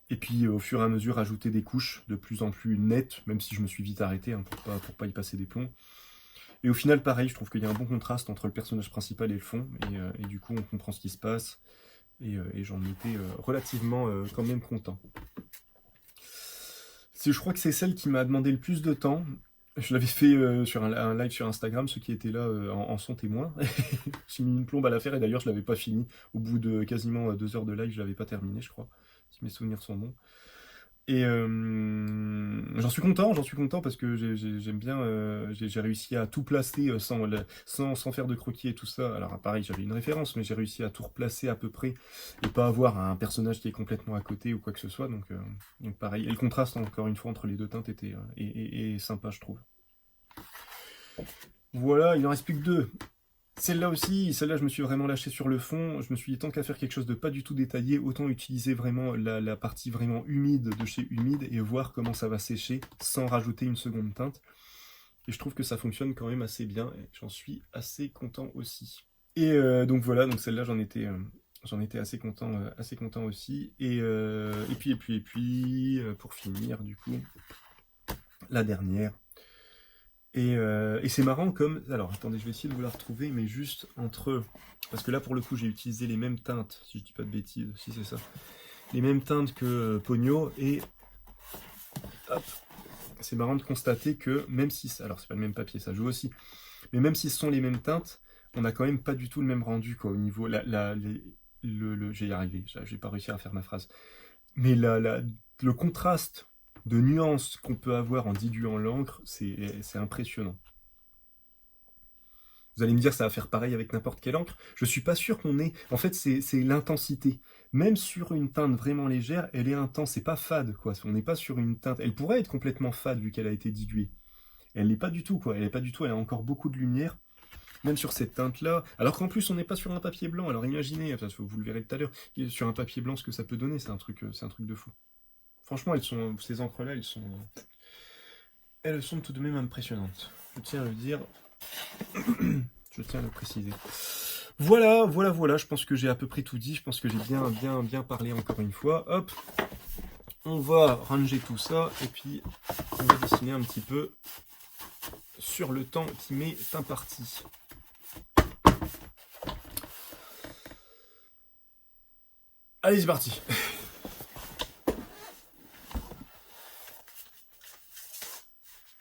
Speaker 1: Et puis au fur et à mesure, ajouter des couches de plus en plus nettes, même si je me suis vite arrêté hein, pour pas y passer des plombs. Et au final, pareil, je trouve qu'il y a un bon contraste entre le personnage principal et le fond, et du coup on comprend ce qui se passe, et j'en étais relativement quand même content. Je crois que c'est celle qui m'a demandé le plus de temps. Je l'avais fait sur un live sur Instagram, ceux qui étaient là en sont témoins. J'ai mis une plombe à la faire et d'ailleurs je l'avais pas fini. Au bout de quasiment 2 heures de live, je l'avais pas terminé, je crois, si mes souvenirs sont bons. Et j'en suis content parce que j'aime bien, j'ai réussi à tout placer sans faire de croquis et tout ça. Alors pareil, j'avais une référence, mais j'ai réussi à tout replacer à peu près et pas avoir un personnage qui est complètement à côté ou quoi que ce soit. Donc pareil, et le contraste encore une fois entre les deux teintes était est sympa, je trouve. Voilà, il en reste plus que 2. Celle-là aussi, celle-là je me suis vraiment lâché sur le fond, je me suis dit tant qu'à faire quelque chose de pas du tout détaillé, autant utiliser vraiment la partie vraiment humide de chez Humide et voir comment ça va sécher sans rajouter une seconde teinte. Et je trouve que ça fonctionne quand même assez bien et j'en suis assez content aussi. Et donc voilà, donc celle-là j'en étais assez content aussi. Et puis, pour finir du coup, la dernière. Et c'est marrant comme... Alors, attendez, je vais essayer de vous la retrouver, mais juste entre... Parce que là, pour le coup, j'ai utilisé les mêmes teintes, si je dis pas de bêtises, si c'est ça. Les mêmes teintes que Pogno, et... Hop. C'est marrant de constater que, même si... Alors, c'est pas le même papier, ça joue aussi. Mais même si ce sont les mêmes teintes, on a quand même pas du tout le même rendu, quoi, au niveau... J'ai y arrivé, j'ai pas réussi à faire ma phrase. Mais le contraste de nuances qu'on peut avoir en diluant l'encre, c'est impressionnant. Vous allez me dire, ça va faire pareil avec n'importe quelle encre. Je suis pas sûr qu'on ait... En fait, c'est l'intensité. Même sur une teinte vraiment légère, elle est intense. C'est pas fade, quoi. On n'est pas sur une teinte... Elle pourrait être complètement fade, vu qu'elle a été diluée. Elle l'est pas du tout, quoi. Elle est pas du tout. Elle a encore beaucoup de lumière. Même sur cette teinte-là. Alors qu'en plus, on n'est pas sur un papier blanc. Alors imaginez, enfin, vous le verrez tout à l'heure, sur un papier blanc, ce que ça peut donner. C'est un truc de fou. Franchement, ces encres-là, elles sont tout de même impressionnantes. Je tiens à le dire. Je tiens à le préciser. Voilà. Je pense que j'ai à peu près tout dit. Je pense que j'ai bien parlé encore une fois. Hop. On va ranger tout ça. Et puis, on va dessiner un petit peu sur le temps qui m'est imparti. Allez, c'est parti.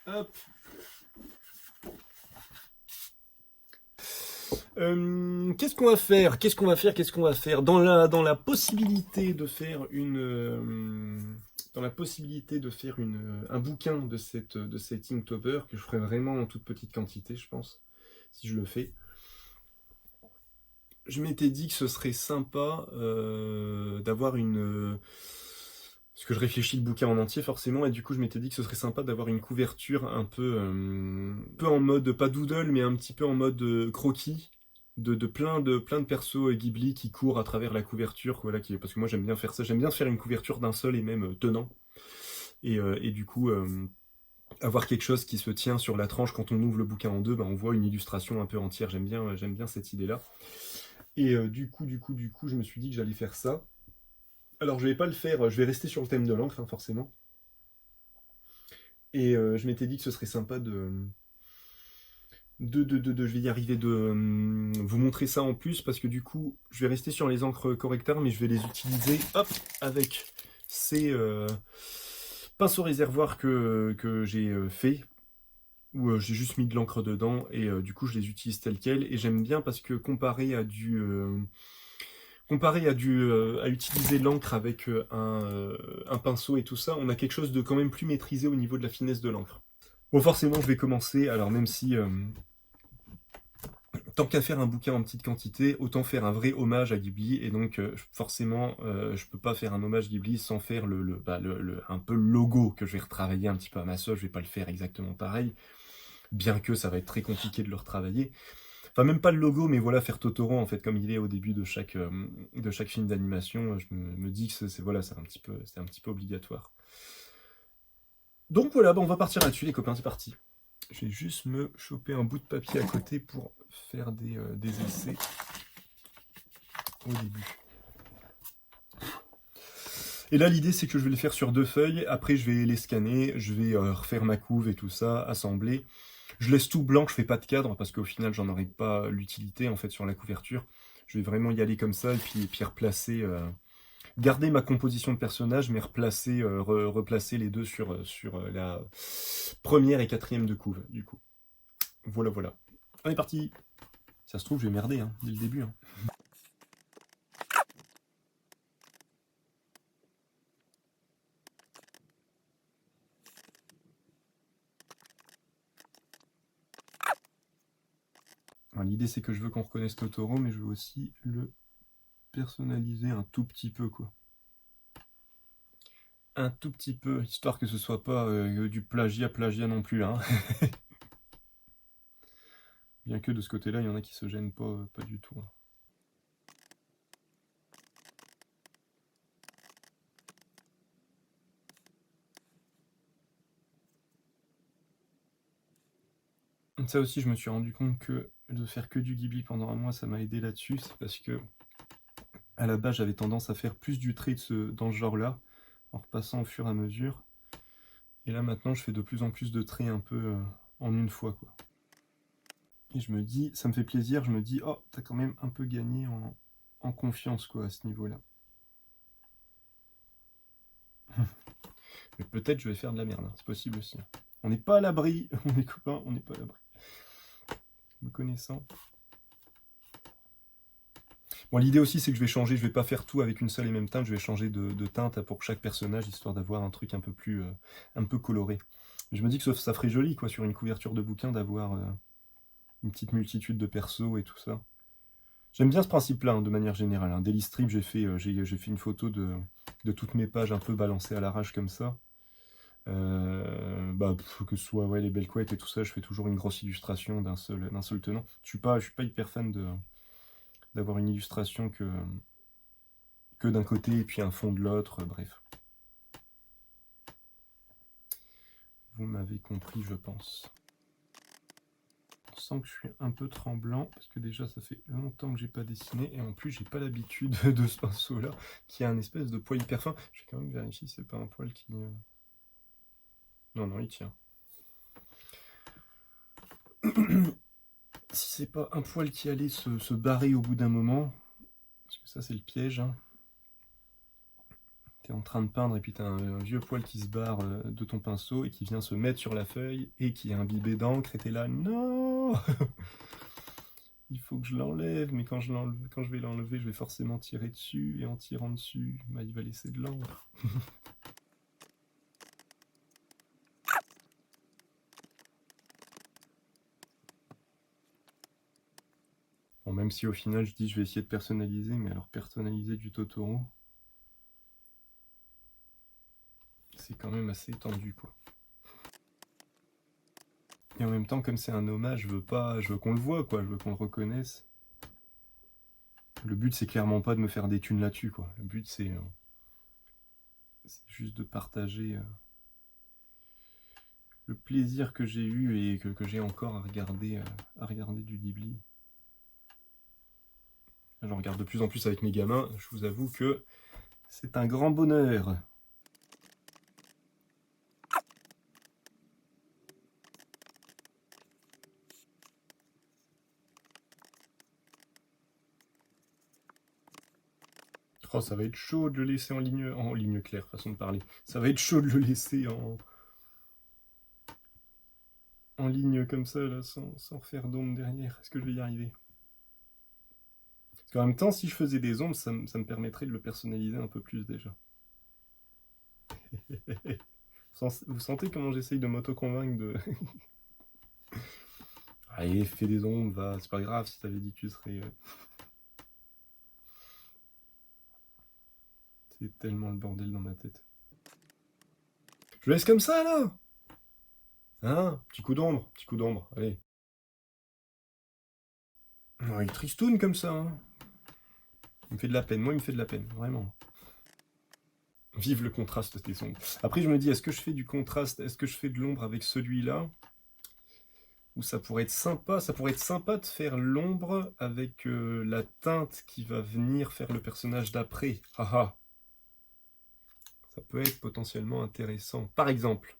Speaker 1: Hop. Qu'est-ce qu'on va faire dans la possibilité de faire un bouquin de cet Inktober que je ferai vraiment en toute petite quantité, je pense, si je le fais. Je m'étais dit que ce serait sympa d'avoir une... Parce que je réfléchis le bouquin en entier forcément, et du coup je m'étais dit que ce serait sympa d'avoir une couverture un peu en mode, pas doodle, mais un petit peu en mode croquis, de plein de persos Ghibli qui courent à travers la couverture, voilà, parce que moi j'aime bien faire ça, j'aime bien faire une couverture d'un seul et même tenant, et du coup avoir quelque chose qui se tient sur la tranche quand on ouvre le bouquin en deux, on voit une illustration un peu entière, j'aime bien cette idée-là. Et du coup, je me suis dit que j'allais faire ça. Alors je vais pas le faire, je vais rester sur le thème de l'encre, hein, forcément. Et je m'étais dit que ce serait sympa je vais y arriver, de vous montrer ça en plus, parce que du coup, je vais rester sur les encres correcteurs, mais je vais les utiliser, hop, avec ces pinceaux réservoirs que j'ai fait, où j'ai juste mis de l'encre dedans, et du coup, je les utilise telles quelles, et j'aime bien parce que comparé à utiliser l'encre avec un pinceau et tout ça, on a quelque chose de quand même plus maîtrisé au niveau de la finesse de l'encre. Bon, forcément, je vais commencer, alors même si tant qu'à faire un bouquin en petite quantité, autant faire un vrai hommage à Ghibli, et donc forcément, je peux pas faire un hommage Ghibli sans faire un peu le logo que je vais retravailler un petit peu à ma sauce, je vais pas le faire exactement pareil, bien que ça va être très compliqué de le retravailler. Enfin, même pas le logo, mais voilà, faire Totoro, en fait, comme il est au début de chaque film d'animation, je me dis que voilà, c'est un petit peu obligatoire. Donc voilà, bah, on va partir là-dessus, les copains, c'est parti. Je vais juste me choper un bout de papier à côté pour faire des essais au début. Et là, l'idée, c'est que je vais les faire sur 2 feuilles. Après, je vais les scanner, je vais refaire ma couve et tout ça, assembler. Je laisse tout blanc, je fais pas de cadre, parce qu'au final, j'en aurai pas l'utilité, en fait, sur la couverture. Je vais vraiment y aller comme ça, et puis replacer... garder ma composition de personnage, mais replacer les deux sur la première et quatrième de couve, du coup. Voilà, voilà. On est parti. Ça se trouve, je vais merder, hein, dès le début. Hein. L'idée, c'est que je veux qu'on reconnaisse Totoro, mais je veux aussi le personnaliser un tout petit peu, quoi. Un tout petit peu, histoire que ce soit pas du plagiat non plus, hein. Bien que de ce côté-là, il y en a qui se gênent pas du tout. Hein. Ça aussi, je me suis rendu compte que de faire que du Ghibli pendant un mois, ça m'a aidé là-dessus. C'est parce que, à la base, j'avais tendance à faire plus du trait dans ce genre-là, en repassant au fur et à mesure. Et là, maintenant, je fais de plus en plus de traits un peu en une fois, quoi. Et je me dis, ça me fait plaisir, je me dis, oh, t'as quand même un peu gagné en confiance, quoi, à ce niveau-là. Mais peut-être je vais faire de la merde, hein. C'est possible aussi. Hein. On n'est pas à l'abri, on est copains, on n'est pas à l'abri. Me connaissant. Bon, l'idée aussi, c'est que je vais changer, je vais pas faire tout avec une seule et même teinte, je vais changer de teinte pour chaque personnage, histoire d'avoir un truc un peu plus, un peu coloré. Je me dis que ça ferait joli, quoi, sur une couverture de bouquin, d'avoir une petite multitude de persos et tout ça. J'aime bien ce principe-là, hein, de manière générale. Hein. Daily Strip, j'ai fait une photo de toutes mes pages un peu balancées à l'arrache comme ça. Que ce soit les belles couettes et tout ça, je fais toujours une grosse illustration d'un seul tenant. Je suis pas hyper fan d'avoir une illustration que d'un côté et puis un fond de l'autre, bref. Vous m'avez compris, je pense. On sent que je suis un peu tremblant, parce que déjà ça fait longtemps que j'ai pas dessiné, et en plus j'ai pas l'habitude de ce pinceau-là, qui a un espèce de poil hyper fin. Je vais quand même vérifier si c'est pas un poil qui... Non, non, il tient. Si c'est pas un poil qui allait se barrer au bout d'un moment, parce que ça c'est le piège, hein. T'es en train de peindre et puis t'as un vieux poil qui se barre de ton pinceau et qui vient se mettre sur la feuille et qui est imbibé d'encre et t'es là, non. Il faut que je l'enlève, mais quand je vais l'enlever, je vais forcément tirer dessus, et en tirant dessus, il va laisser de l'encre. Bon, même si au final je dis je vais essayer de personnaliser, mais alors personnaliser du Totoro, c'est quand même assez étendu, quoi. Et en même temps, comme c'est un hommage, je veux qu'on le voit, quoi, je veux qu'on le reconnaisse. Le but, c'est clairement pas de me faire des thunes là-dessus, quoi. Le but, c'est juste de partager le plaisir que j'ai eu et que j'ai encore à regarder du Ghibli. J'en regarde de plus en plus avec mes gamins, je vous avoue que c'est un grand bonheur. Oh, ça va être chaud de le laisser en ligne claire, façon de parler. Ça va être chaud de le laisser en ligne comme ça, là, sans faire d'ombre derrière. Est-ce que je vais y arriver? Parce qu'en même temps, si je faisais des ombres, ça me permettrait de le personnaliser un peu plus déjà. Vous sentez comment j'essaye de m'auto-convaincre de... Allez, fais des ombres, va, c'est pas grave si t'avais dit que tu serais... C'est tellement le bordel dans ma tête. Je laisse comme ça, là. Hein? Petit coup d'ombre, allez. Ouais, il tristoune comme ça, hein. Il me fait de la peine, moi il me fait de la peine, vraiment. Vive le contraste des ombres. Après je me dis, est-ce que je fais du contraste, est-ce que je fais de l'ombre avec celui-là? Ou ça pourrait être sympa de faire l'ombre avec la teinte qui va venir faire le personnage d'après. Haha. Ça peut être potentiellement intéressant. Par exemple,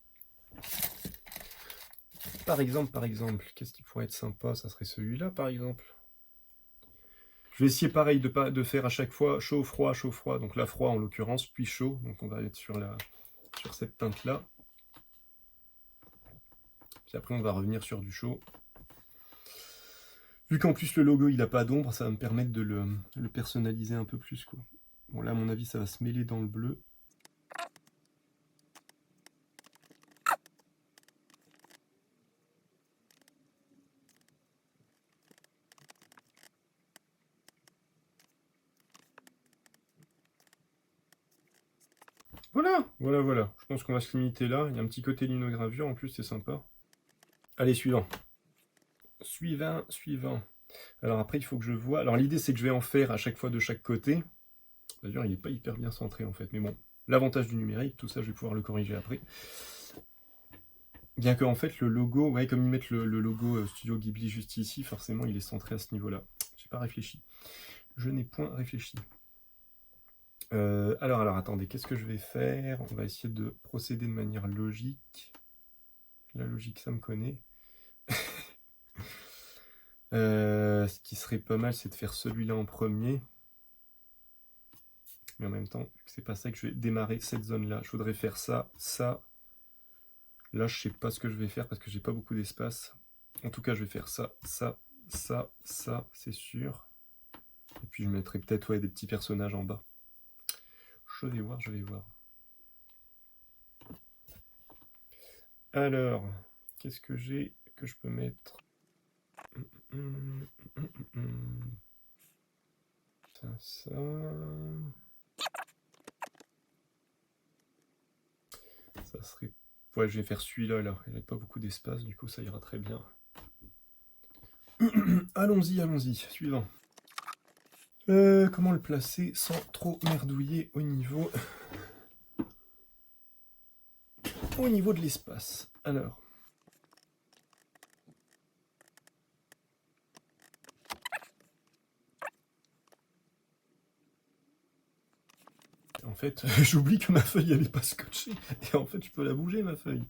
Speaker 1: qu'est-ce qui pourrait être sympa? Ça serait celui-là, par exemple. Je vais essayer pareil de faire à chaque fois chaud, froid, chaud, froid. Donc là, froid en l'occurrence, puis chaud. Donc on va être sur cette teinte-là. Puis après, on va revenir sur du chaud. Vu qu'en plus le logo il n'a pas d'ombre, ça va me permettre de le personnaliser un peu plus, quoi. Bon là à mon avis ça va se mêler dans le bleu. Voilà. Je pense qu'on va se limiter là. Il y a un petit côté linogravure en plus, c'est sympa. Allez, suivant. Suivant. Alors après il faut que je vois. Alors l'idée c'est que je vais en faire à chaque fois de chaque côté. D'ailleurs il n'est pas hyper bien centré en fait. Mais bon, l'avantage du numérique, tout ça je vais pouvoir le corriger après. Bien que en fait le logo, ouais, comme ils mettent le logo Studio Ghibli juste ici, forcément il est centré à ce niveau-là. J'ai pas réfléchi. Je n'ai point réfléchi. Alors, attendez, qu'est-ce que je vais faire? On va essayer de procéder de manière logique. La logique, ça me connaît. Ce qui serait pas mal, c'est de faire celui-là en premier. Mais en même temps, vu que c'est pas ça que je vais démarrer cette zone-là, je voudrais faire ça, ça. Là, je sais pas ce que je vais faire parce que j'ai pas beaucoup d'espace. En tout cas, je vais faire ça, ça, ça, ça, c'est sûr. Et puis je mettrai peut-être des petits personnages en bas. Je vais voir. Alors, qu'est-ce que j'ai que je peux mettre? Ça. Ça serait... Ouais, je vais faire celui-là, là. Il n'y a pas beaucoup d'espace, du coup ça ira très bien. Allons-y. Suivant. Comment le placer sans trop merdouiller au niveau de l'espace? Alors. En fait, j'oublie que ma feuille elle est pas scotchée. Et en fait, je peux la bouger ma feuille.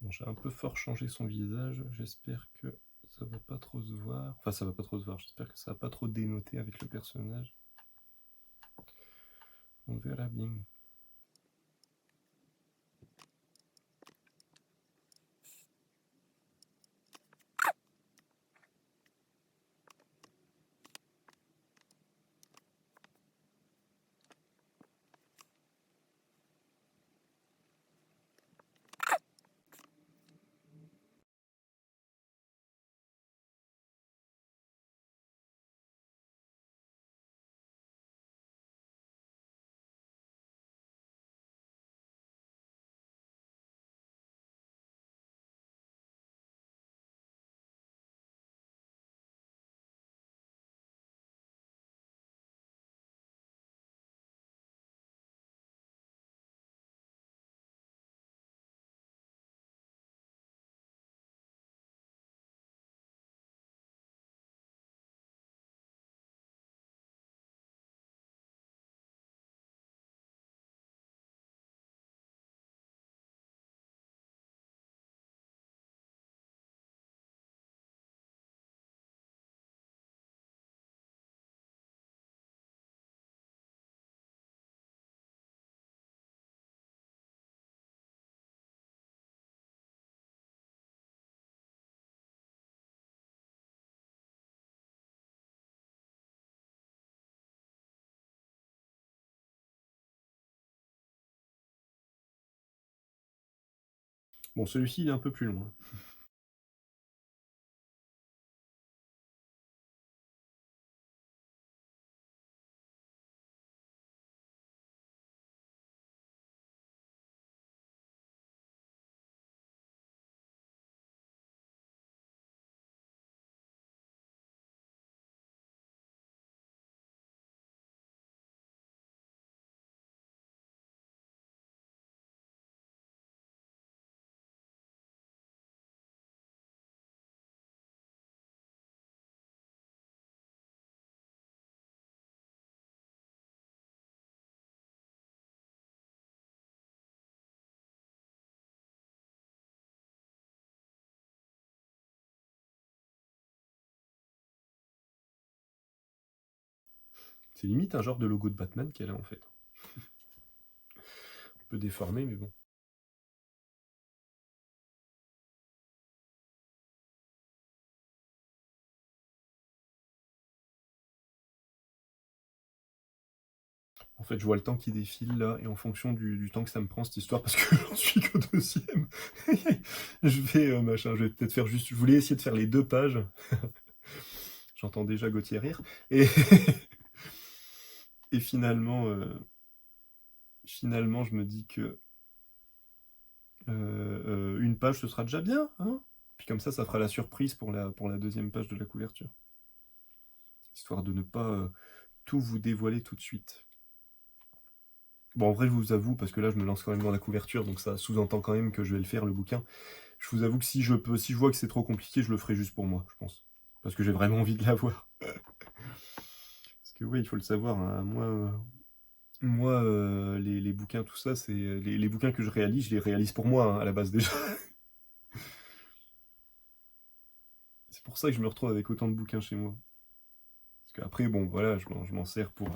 Speaker 1: Bon, j'ai un peu fort changé son visage. J'espère que ça va pas trop se voir. Enfin, ça va pas trop se voir. J'espère que ça va pas trop dénoter avec le personnage. On verra bien. Bon, celui-ci, il est un peu plus long, hein. C'est limite un genre de logo de Batman qu'elle a en fait. Un peu déformé, mais bon. En fait, je vois le temps qui défile là, et en fonction du temps que ça me prend cette histoire, parce que j'en suis qu'au deuxième, je vais peut-être faire juste. Je voulais essayer de faire les 2 pages. J'entends déjà Gauthier rire. Et, et finalement, je me dis que une page, ce sera déjà bien, hein. Puis comme ça fera la surprise pour la deuxième page de la couverture. Histoire de ne pas tout vous dévoiler tout de suite. Bon, en vrai, je vous avoue, parce que là, je me lance quand même dans la couverture, donc ça sous-entend quand même que je vais le faire, le bouquin. Je vous avoue que si je vois que c'est trop compliqué, je le ferai juste pour moi, je pense. Parce que j'ai vraiment envie de l'avoir. Parce que oui, il faut le savoir, hein, moi les bouquins, tout ça, c'est les bouquins que je les réalise pour moi, hein, à la base déjà. C'est pour ça que je me retrouve avec autant de bouquins chez moi. Parce qu'après, bon, voilà, je m'en sers pour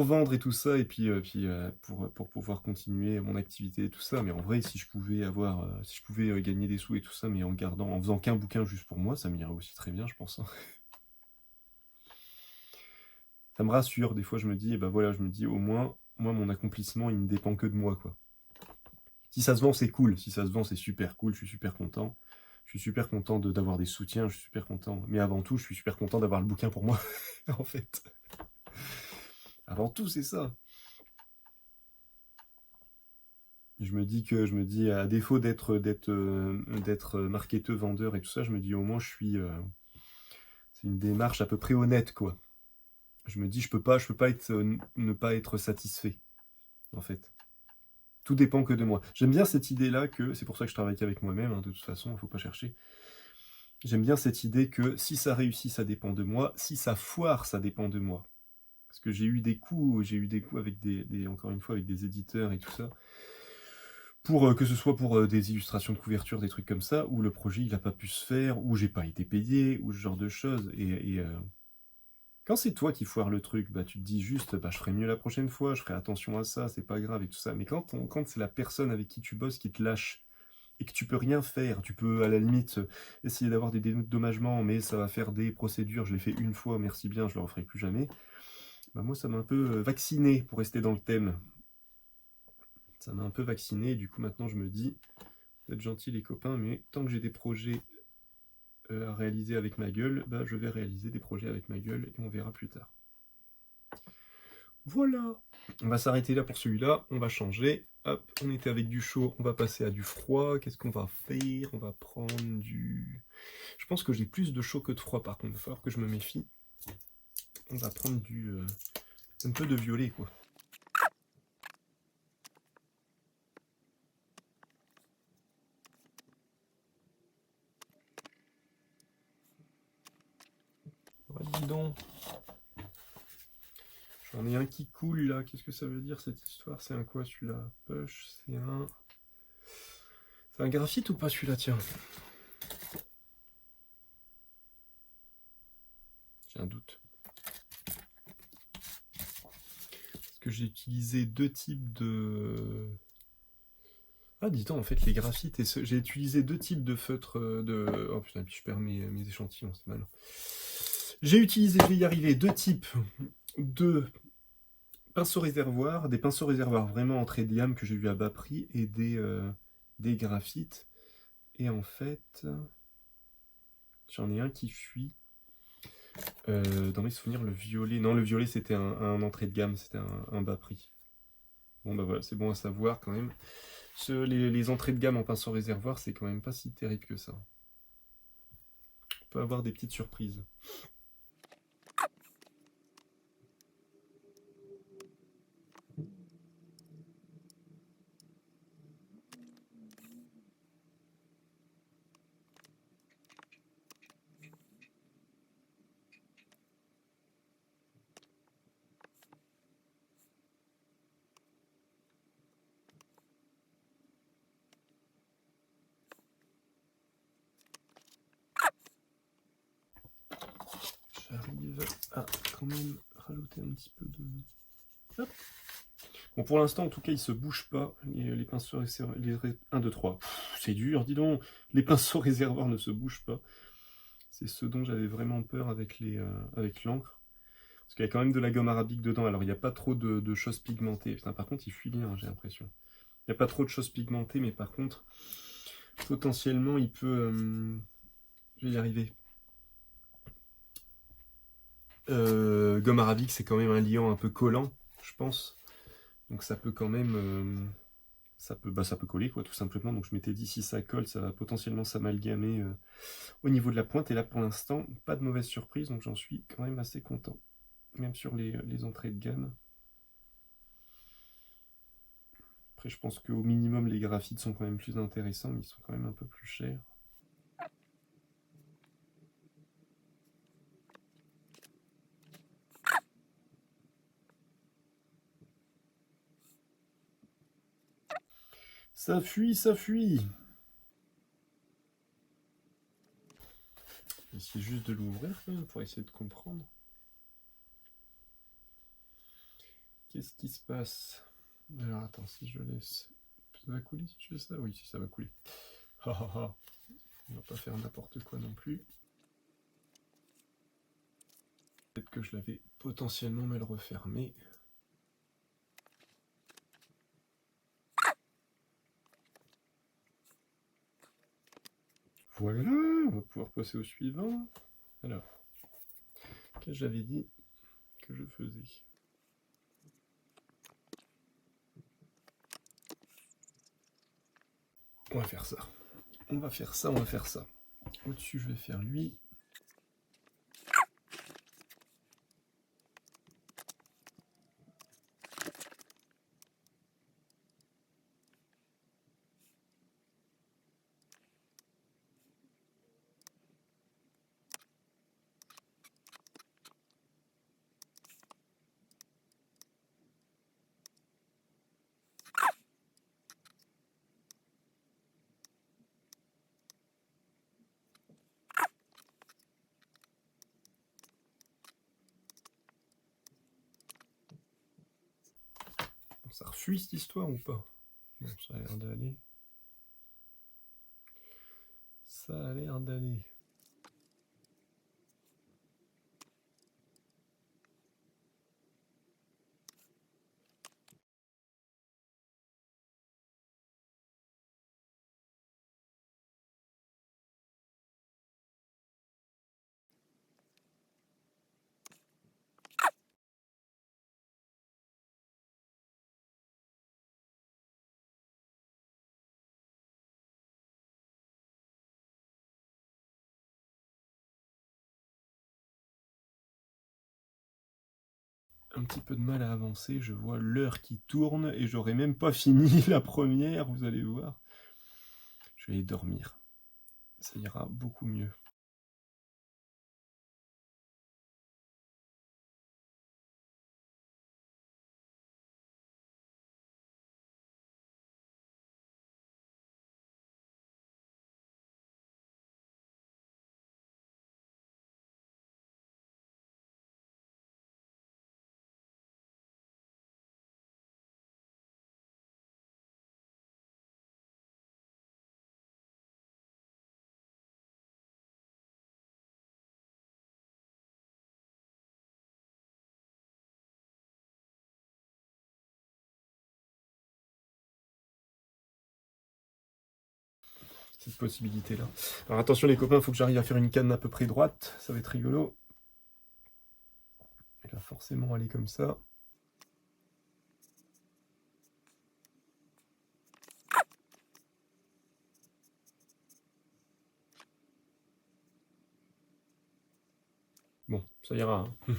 Speaker 1: vendre et tout ça, et puis pour pouvoir continuer mon activité et tout ça. Mais en vrai, si je pouvais gagner des sous et tout ça, mais en faisant qu'un bouquin juste pour moi, ça m'irait aussi très bien, je pense, hein. Ça me rassure, des fois je me dis, et ben voilà, je me dis au moins, moi mon accomplissement il ne dépend que de moi, quoi. Si ça se vend, c'est cool, si ça se vend, c'est super cool, je suis super content. Je suis super content d'avoir des soutiens, je suis super content. Mais avant tout, je suis super content d'avoir le bouquin pour moi, en fait. Avant tout, c'est ça. Je me dis, à défaut d'être marketeur, vendeur et tout ça, je me dis au moins c'est une démarche à peu près honnête, quoi. Je me dis, je peux pas ne pas être satisfait, en fait. Tout dépend que de moi. J'aime bien cette idée-là que, c'est pour ça que je travaille qu'avec moi-même, hein, de toute façon, il faut pas chercher. J'aime bien cette idée que si ça réussit, ça dépend de moi. Si ça foire, ça dépend de moi. Parce que j'ai eu des coups avec encore une fois, avec des éditeurs et tout ça. Que ce soit pour des illustrations de couverture, des trucs comme ça, où le projet il a pas pu se faire, où j'ai pas été payé, ou ce genre de choses. Quand c'est toi qui foire le truc, bah tu te dis juste, bah je ferai mieux la prochaine fois, je ferai attention à ça, c'est pas grave et tout ça. Mais quand c'est la personne avec qui tu bosses qui te lâche et que tu peux rien faire, tu peux à la limite essayer d'avoir des dédommagements, mais ça va faire des procédures, je l'ai fait une fois, merci bien, je le referai plus jamais. Bah moi ça m'a un peu vacciné pour rester dans le thème. Ça m'a un peu vacciné, et du coup maintenant je me dis, vous êtes gentils les copains, mais tant que j'ai des projets à réaliser avec ma gueule, bah je vais réaliser des projets avec ma gueule et on verra plus tard. Voilà. On va s'arrêter là pour celui-là, on va changer. Hop, on était avec du chaud, on va passer à du froid. Qu'est-ce qu'on va faire? On va prendre du... Je pense que j'ai plus de chaud que de froid par contre, il va falloir que je me méfie. On va prendre un peu de violet, quoi. Ouais, dis donc. J'en ai un qui coule là, qu'est-ce que ça veut dire cette histoire? C'est un quoi celui-là? Push, c'est un... C'est un graphite ou pas celui-là, tiens? J'ai un doute. Parce que j'ai utilisé 2 types de... Ah, dis donc, en fait, les graphites, j'ai utilisé 2 types de feutres de... Oh putain, puis je perds mes échantillons, c'est mal. J'ai utilisé, je vais y arriver, 2 types de pinceaux réservoirs, des pinceaux réservoirs vraiment entrée de gamme que j'ai eu à bas prix, et des graphites. Et en fait, j'en ai un qui fuit. Dans mes souvenirs, le violet... Non, le violet, c'était un entrée de gamme, c'était un bas prix. Bon, bah voilà, c'est bon à savoir quand même. Les entrées de gamme en pinceau réservoir, c'est quand même pas si terrible que ça. On peut avoir des petites surprises. J'arrive à quand même rajouter un petit peu de... Hop. Bon, pour l'instant, en tout cas, ils se bougent pas. Les pinceaux réservoirs... 1, 2, 3. C'est dur, dis donc. Les pinceaux réservoirs ne se bougent pas. C'est ce dont j'avais vraiment peur avec l'encre. Parce qu'il y a quand même de la gomme arabique dedans. Alors, il n'y a pas trop de choses pigmentées. Putain, par contre, il fuit bien, j'ai l'impression. Il n'y a pas trop de choses pigmentées, mais par contre, potentiellement, il peut... je vais y arriver. Gomme arabique, c'est quand même un liant un peu collant, je pense. Donc ça peut quand même... ça peut coller, quoi, tout simplement. Donc je m'étais dit, si ça colle, ça va potentiellement s'amalgamer au niveau de la pointe. Et là, pour l'instant, pas de mauvaise surprise, donc j'en suis quand même assez content. Même sur les entrées de gamme. Après, je pense qu'au minimum, les graphites sont quand même plus intéressants, mais ils sont quand même un peu plus chers. Ça fuit, ça fuit! Essayer juste de l'ouvrir quand même pour essayer de comprendre. Qu'est-ce qui se passe? Alors attends, si je laisse... Ça va couler si je fais ça? Oui, si ça va couler. Ha ha ha. On va pas faire n'importe quoi non plus. Peut-être que je l'avais potentiellement mal refermé. Voilà, on va pouvoir passer au suivant. Alors, qu'est-ce que j'avais dit que je faisais? On va faire ça. On va faire ça, on va faire ça. Au-dessus, je vais faire lui. Ça refuit cette histoire ou pas? Bon, ça a l'air d'aller. Ça a l'air d'aller. Un petit peu de mal à avancer, je vois l'heure qui tourne et j'aurais même pas fini la première, vous allez voir. Je vais aller dormir. Ça ira beaucoup mieux. cette possibilité-là. Alors attention les copains, il faut que j'arrive à faire une canne à peu près droite, ça va être rigolo. Elle va forcément aller comme ça. Bon, ça ira. Hein.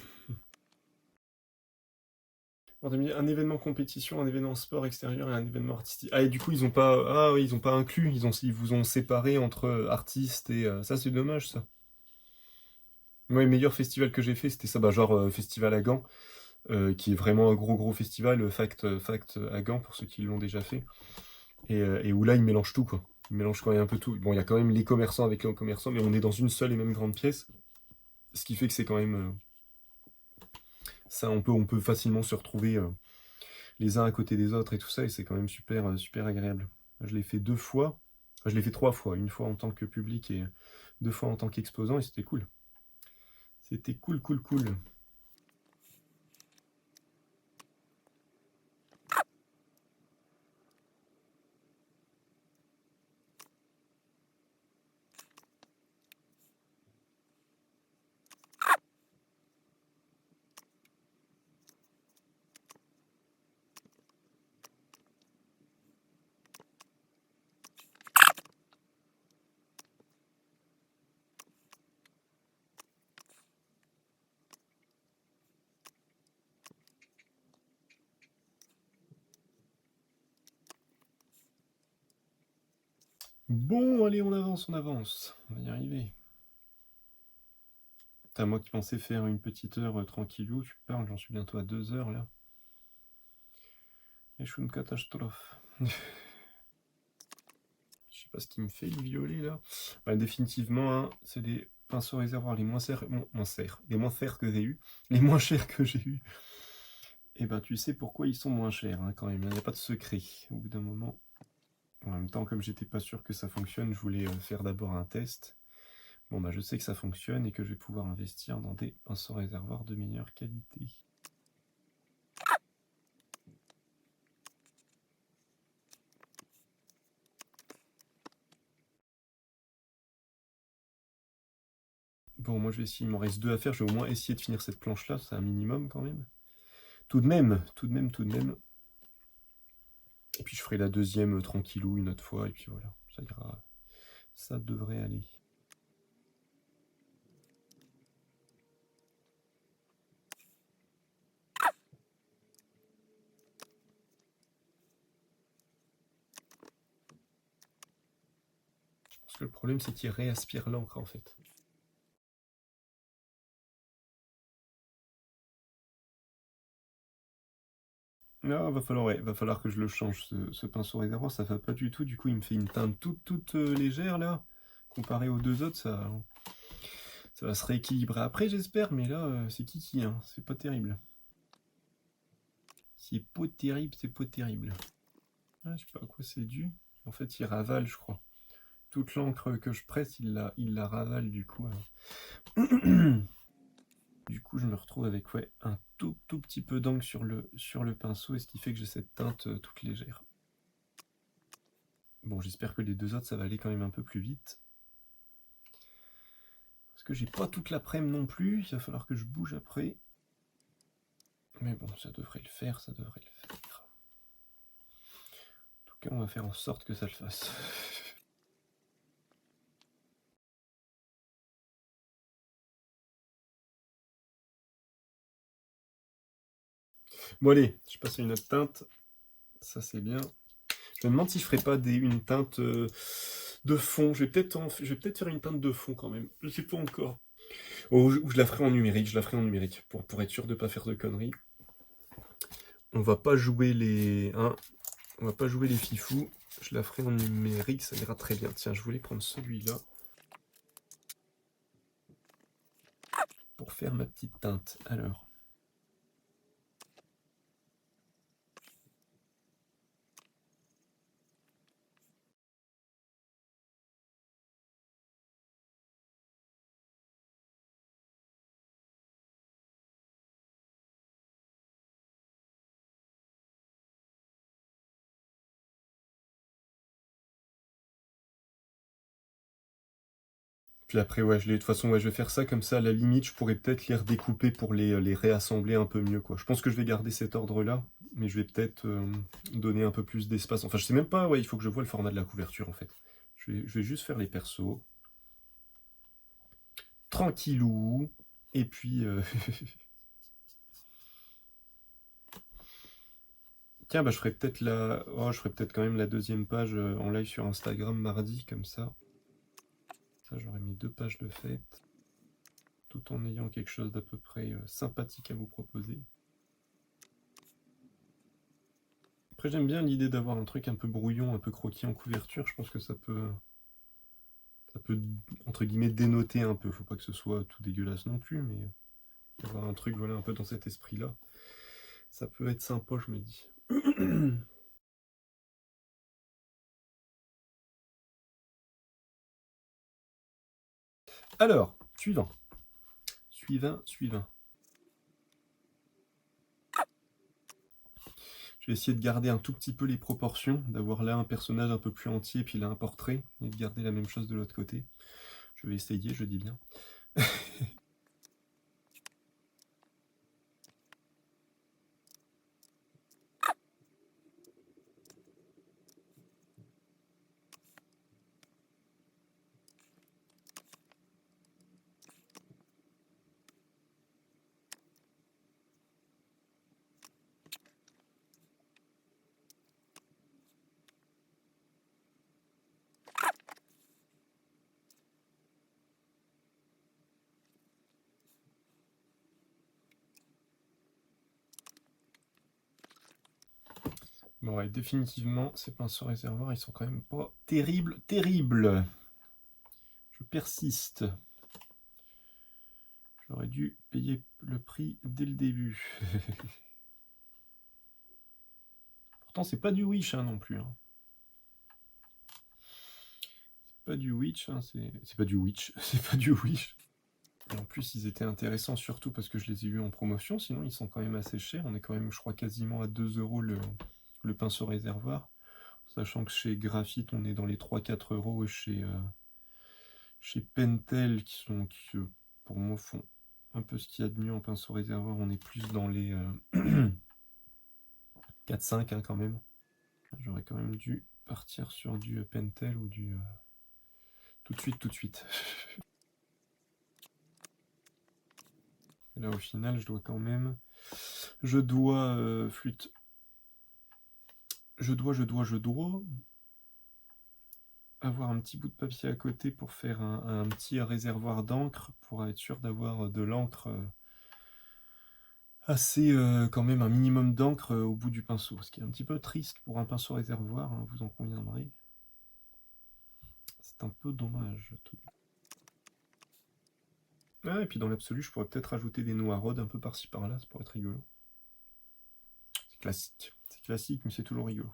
Speaker 1: On a mis un événement compétition, un événement sport extérieur et un événement artistique. Ah, et du coup, ils ont pas, ah oui, ils ont pas inclus, ils vous ont séparé entre artistes et ça, c'est dommage, ça. Moi, le meilleur festival que j'ai fait, c'était ça, bah, genre Festival à Gand, qui est vraiment un gros gros festival, Fact à Gand, pour ceux qui l'ont déjà fait. Et où là, ils mélangent tout, quoi. Ils mélangent quand même un peu tout. Bon, il y a quand même les commerçants avec les non-commerçants, mais on est dans une seule et même grande pièce. Ce qui fait que c'est quand même. Ça, on peut facilement se retrouver les uns à côté des autres et tout ça, et c'est quand même super, super agréable. Je l'ai fait 2 fois. Enfin, je l'ai fait 3 fois. Une fois en tant que public et 2 fois en tant qu'exposant, et c'était cool. C'était cool, cool, cool. Bon, allez, on avance, on avance. On va y arriver. T'as moi qui pensais faire une petite heure tranquillou, tu parles, j'en suis bientôt à 2 heures là. Et je suis une catastrophe. Je sais pas ce qui me fait le violet là. Bah, définitivement, hein, c'est des pinceaux réservoirs les moins chers, les moins chers que j'ai eu, les moins chers que j'ai eu. Et ben tu sais pourquoi ils sont moins chers hein, quand même. Il n'y a pas de secret. Au bout d'un moment. En même temps, comme j'étais pas sûr que ça fonctionne, je voulais faire d'abord un test. Bon bah je sais que ça fonctionne et que je vais pouvoir investir dans des pinceaux réservoirs de meilleure qualité. Bon, moi je vais essayer, il m'en reste 2 à faire, je vais au moins essayer de finir cette planche-là, c'est un minimum quand même. Tout de même, tout de même, tout de même. Et puis je ferai la deuxième tranquillou une autre fois, et puis voilà, ça ira. Ça devrait aller. Je pense que le problème c'est qu'il réaspire l'encre en fait. Non, va falloir que je le change, ce pinceau réservoir, ça va pas du tout, du coup il me fait une teinte toute légère là. Comparé aux deux autres, ça va se rééquilibrer après j'espère, mais là c'est kiki, hein. C'est pas terrible. C'est pas terrible, c'est pas terrible. Ah, je sais pas à quoi c'est dû. En fait il ravale je crois. Toute l'encre que je presse, il la ravale du coup. Du coup, je me retrouve avec ouais, un tout petit peu d'encre sur le pinceau, et ce qui fait que j'ai cette teinte toute légère. Bon, j'espère que les deux autres, ça va aller quand même un peu plus vite. Parce que j'ai pas toute l'après-midi non plus, il va falloir que je bouge après. Mais bon, ça devrait le faire, ça devrait le faire. En tout cas, on va faire en sorte que ça le fasse. Bon allez, je passe à une autre teinte. Ça c'est bien. Je me demande si je ferais pas une teinte de fond. Je vais peut-être faire une teinte de fond quand même. Je sais pas encore. Ou je la ferai en numérique, je la ferai en numérique. Pour être sûr de pas faire de conneries. On va pas jouer les. Hein, on va pas jouer les fifous. Je la ferai en numérique, ça ira très bien. Tiens, je voulais prendre celui-là. Pour faire ma petite teinte. Alors. Puis après, ouais, de toute façon, ouais, je vais faire ça comme ça. À la limite, je pourrais peut-être les redécouper pour les réassembler un peu mieux, quoi. Je pense que je vais garder cet ordre-là, mais je vais peut-être donner un peu plus d'espace. Enfin, je sais même pas, ouais, il faut que je vois le format de la couverture, en fait. Je vais juste faire les persos. Tranquillou. Et puis... Tiens, bah, je ferai peut-être je ferai peut-être quand même la deuxième page en live sur Instagram mardi, comme ça. Ça, j'aurai mes 2 pages de fête, tout en ayant quelque chose d'à peu près sympathique à vous proposer. Après, j'aime bien l'idée d'avoir un truc un peu brouillon, un peu croquis en couverture. Je pense que ça peut, entre guillemets, dénoter un peu. Faut pas que ce soit tout dégueulasse non plus, mais avoir un truc, voilà, un peu dans cet esprit-là. Ça peut être sympa, je me dis. Alors, suivant. Suivant. Je vais essayer de garder un tout petit peu les proportions, d'avoir là un personnage un peu plus entier, puis là un portrait, et de garder la même chose de l'autre côté. Je vais essayer, je dis bien. Bon, ouais, définitivement, ces pinceaux réservoirs, ils sont quand même pas terribles. Je persiste. J'aurais dû payer le prix dès le début. Pourtant, c'est pas du Wish hein, non plus. Hein. C'est pas du Wish, hein, c'est pas du Witch, c'est pas du Wish. Et en plus, ils étaient intéressants, surtout parce que je les ai eus en promotion, sinon ils sont quand même assez chers. On est quand même, je crois, quasiment à 2 € le pinceau réservoir. Sachant que chez Graphite, on est dans les 3-4 € et chez Pentel, qui pour moi font un peu ce qu'il y a de mieux en pinceau réservoir, on est plus dans les 4-5 hein, quand même. J'aurais quand même dû partir sur du Pentel ou du... tout de suite. Et là au final, je dois quand même... flûte. Je dois avoir un petit bout de papier à côté pour faire un petit réservoir d'encre, pour être sûr d'avoir de l'encre assez, quand même un minimum d'encre au bout du pinceau, ce qui est un petit peu triste pour un pinceau réservoir, hein, vous en conviendrez. C'est un peu dommage. Ah, et puis dans l'absolu, je pourrais peut-être rajouter des noirodes un peu par-ci par-là, ça pourrait être rigolo. C'est classique, mais c'est toujours rigolo.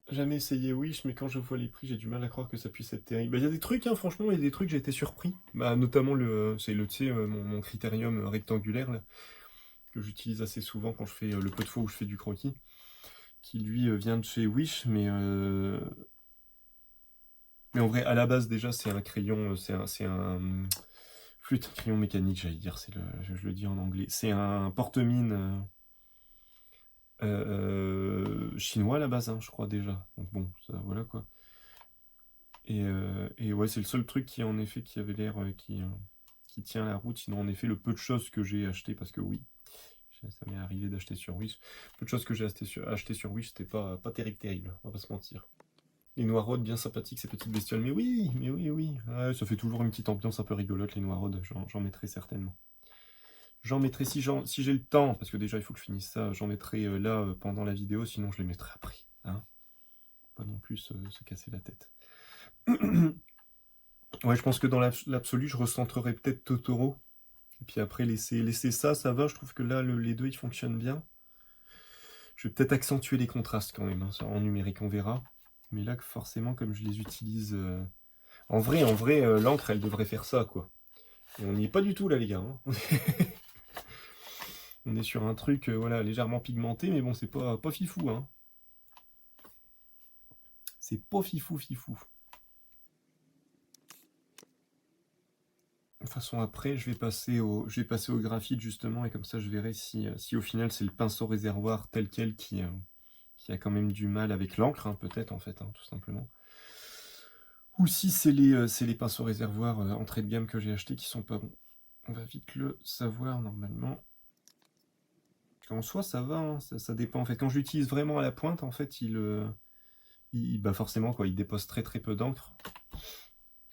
Speaker 1: Jamais essayé Wish, mais quand je vois les prix, j'ai du mal à croire que ça puisse être terrible. Bah, il y a des trucs, hein, franchement, il y a des trucs, j'ai été surpris. Bah, notamment mon critérium rectangulaire, là, que j'utilise assez souvent quand je fais le peu de fois où je fais du croquis, qui lui vient de chez Wish, mais en vrai, à la base, déjà, c'est un crayon, c'est un flûte, crayon mécanique, j'allais dire, je le dis en anglais. C'est un porte-mine chinois à la base, hein, je crois déjà. Donc bon, ça, voilà quoi. Et ouais, c'est le seul truc qui, en effet, qui avait l'air, qui tient la route. Sinon, en effet, le peu de choses que j'ai acheté, parce que oui, ça m'est arrivé d'acheter sur Wish. Peu de choses que j'ai acheté sur Wish, c'était pas terrible, on va pas se mentir. Les noirodes bien sympathiques, ces petites bestioles. Mais oui. Ouais, ça fait toujours une petite ambiance un peu rigolote, les noirodes. J'en mettrai certainement. J'en mettrai si j'ai le temps, parce que déjà il faut que je finisse ça. J'en mettrai là pendant la vidéo, sinon je les mettrai après. Hein, pas non plus se casser la tête. Ouais, je pense que dans l'absolu, je recentrerai peut-être Totoro. Et puis après, laisser ça va. Je trouve que là, les deux, ils fonctionnent bien. Je vais peut-être accentuer les contrastes quand même, hein, en numérique, on verra. Mais là, forcément, comme je les utilise... En vrai, l'encre, elle devrait faire ça, quoi. Et on n'y est pas du tout, là, les gars. Hein. On est sur un truc voilà, légèrement pigmenté, mais bon, c'est pas fifou, hein. C'est pas fifou, fifou. De toute façon, après, je vais passer au graphite, justement, et comme ça, je verrai si au final, c'est le pinceau réservoir tel quel qui a quand même du mal avec l'encre, hein, peut-être, en fait, hein, tout simplement. Ou si c'est les pinceaux réservoirs entrée de gamme que j'ai achetés qui sont pas bons. On va vite le savoir, normalement. En soi, ça va, hein, ça dépend. En fait, quand je l'utilise vraiment à la pointe, en fait, bah forcément, quoi, il dépose très très peu d'encre.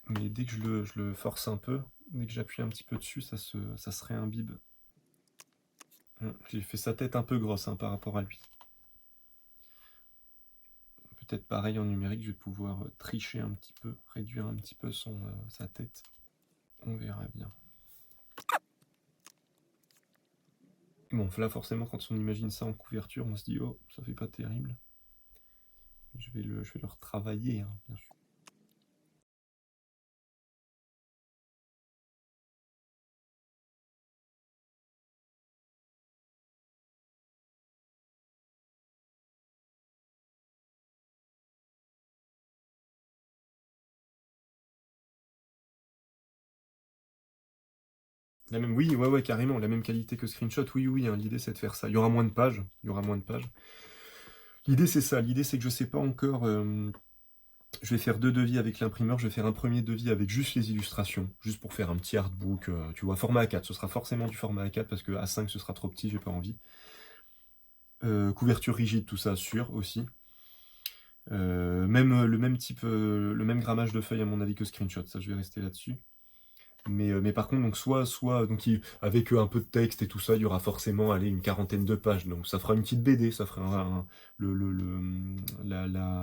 Speaker 1: Mais dès que je le force un peu, dès que j'appuie un petit peu dessus, ça se réimbibe. J'ai fait sa tête un peu grosse, hein, par rapport à lui. Peut-être pareil en numérique, je vais pouvoir tricher un petit peu, réduire un petit peu sa tête. On verra bien. Bon, là forcément, quand on imagine ça en couverture, on se dit oh, ça fait pas terrible. Je vais le retravailler, hein, bien sûr. Oui, ouais, ouais, carrément, la même qualité que Screenshot, oui, oui, hein, l'idée c'est de faire ça. Il y aura moins de pages, il y aura moins de pages. L'idée c'est ça, l'idée c'est que je sais pas encore. Je vais faire deux devis avec l'imprimeur. Je vais faire un premier devis avec juste les illustrations, juste pour faire un petit artbook, tu vois, format A4. Ce sera forcément du format A4 parce que A5 ce sera trop petit, j'ai pas envie. Couverture rigide, tout ça, sûr aussi. Même le même type, le même grammage de feuille à mon avis que Screenshot, ça je vais rester là-dessus. Mais par contre, donc donc avec un peu de texte et tout ça, il y aura forcément allez, une quarantaine de pages. Donc ça fera une petite BD, ça fera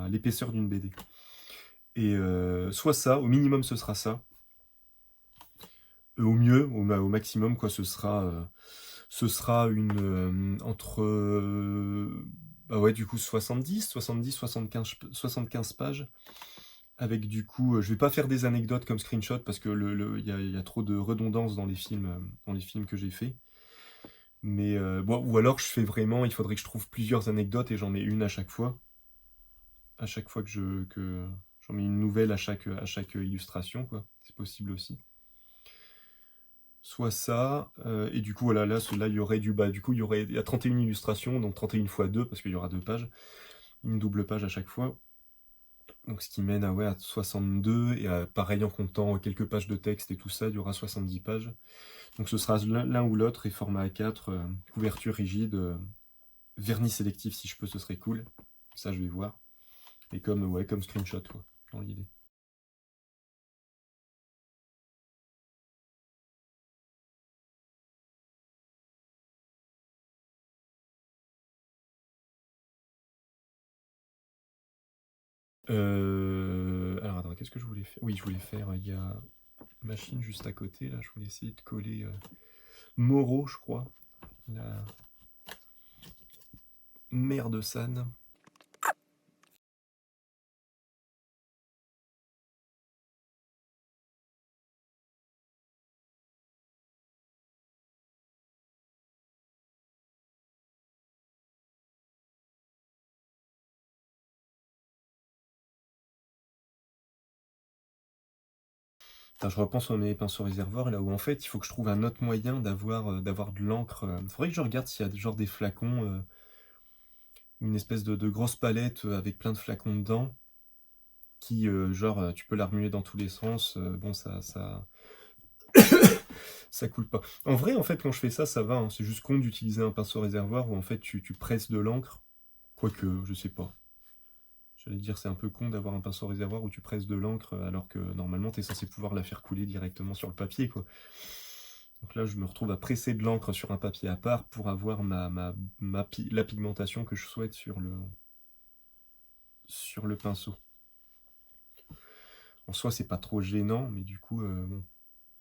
Speaker 1: l'épaisseur d'une BD. Et soit ça, au minimum ce sera ça. Au mieux, au maximum, quoi, ce sera une entre bah ouais, du coup 75 pages. Avec du coup, je vais pas faire des anecdotes comme Screenshot parce que il y a trop de redondance dans les films que j'ai fait. Mais bon, ou alors je fais vraiment, il faudrait que je trouve plusieurs anecdotes et j'en mets une à chaque fois. À chaque fois que j'en mets une nouvelle à chaque illustration, quoi. C'est possible aussi. Soit ça, et du coup, voilà, là, il y aurait du coup, il y a 31 illustrations, donc 31 fois 2, parce qu'il y aura deux pages, une double page à chaque fois. Donc ce qui mène à 62, et pareil en comptant quelques pages de texte et tout ça, il y aura 70 pages. Donc ce sera l'un ou l'autre, et format A4, couverture rigide, vernis sélectif si je peux, ce serait cool. Ça, je vais voir. Et comme Screenshot, quoi, dans l'idée. Alors attends, qu'est-ce que je voulais faire? Oui, je voulais faire, il y a machine juste à côté, là, je voulais essayer de coller Moreau, je crois, la mère de San. Putain, je repense à mes pinceaux réservoirs, là où en fait, il faut que je trouve un autre moyen d'avoir de l'encre. Faudrait que je regarde s'il y a genre des flacons, une espèce de grosse palette avec plein de flacons dedans, qui, genre, tu peux la remuer dans tous les sens. Bon, ça coule pas. En vrai, en fait, quand je fais ça, ça va, hein. C'est juste con d'utiliser un pinceau réservoir où en fait, tu presses de l'encre. Quoique, je sais pas. J'allais dire, c'est un peu con d'avoir un pinceau réservoir où tu presses de l'encre alors que normalement, tu es censé pouvoir la faire couler directement sur le papier, quoi. Donc là, je me retrouve à presser de l'encre sur un papier à part pour avoir la pigmentation que je souhaite sur le pinceau. En soi, c'est pas trop gênant, mais du coup, bon,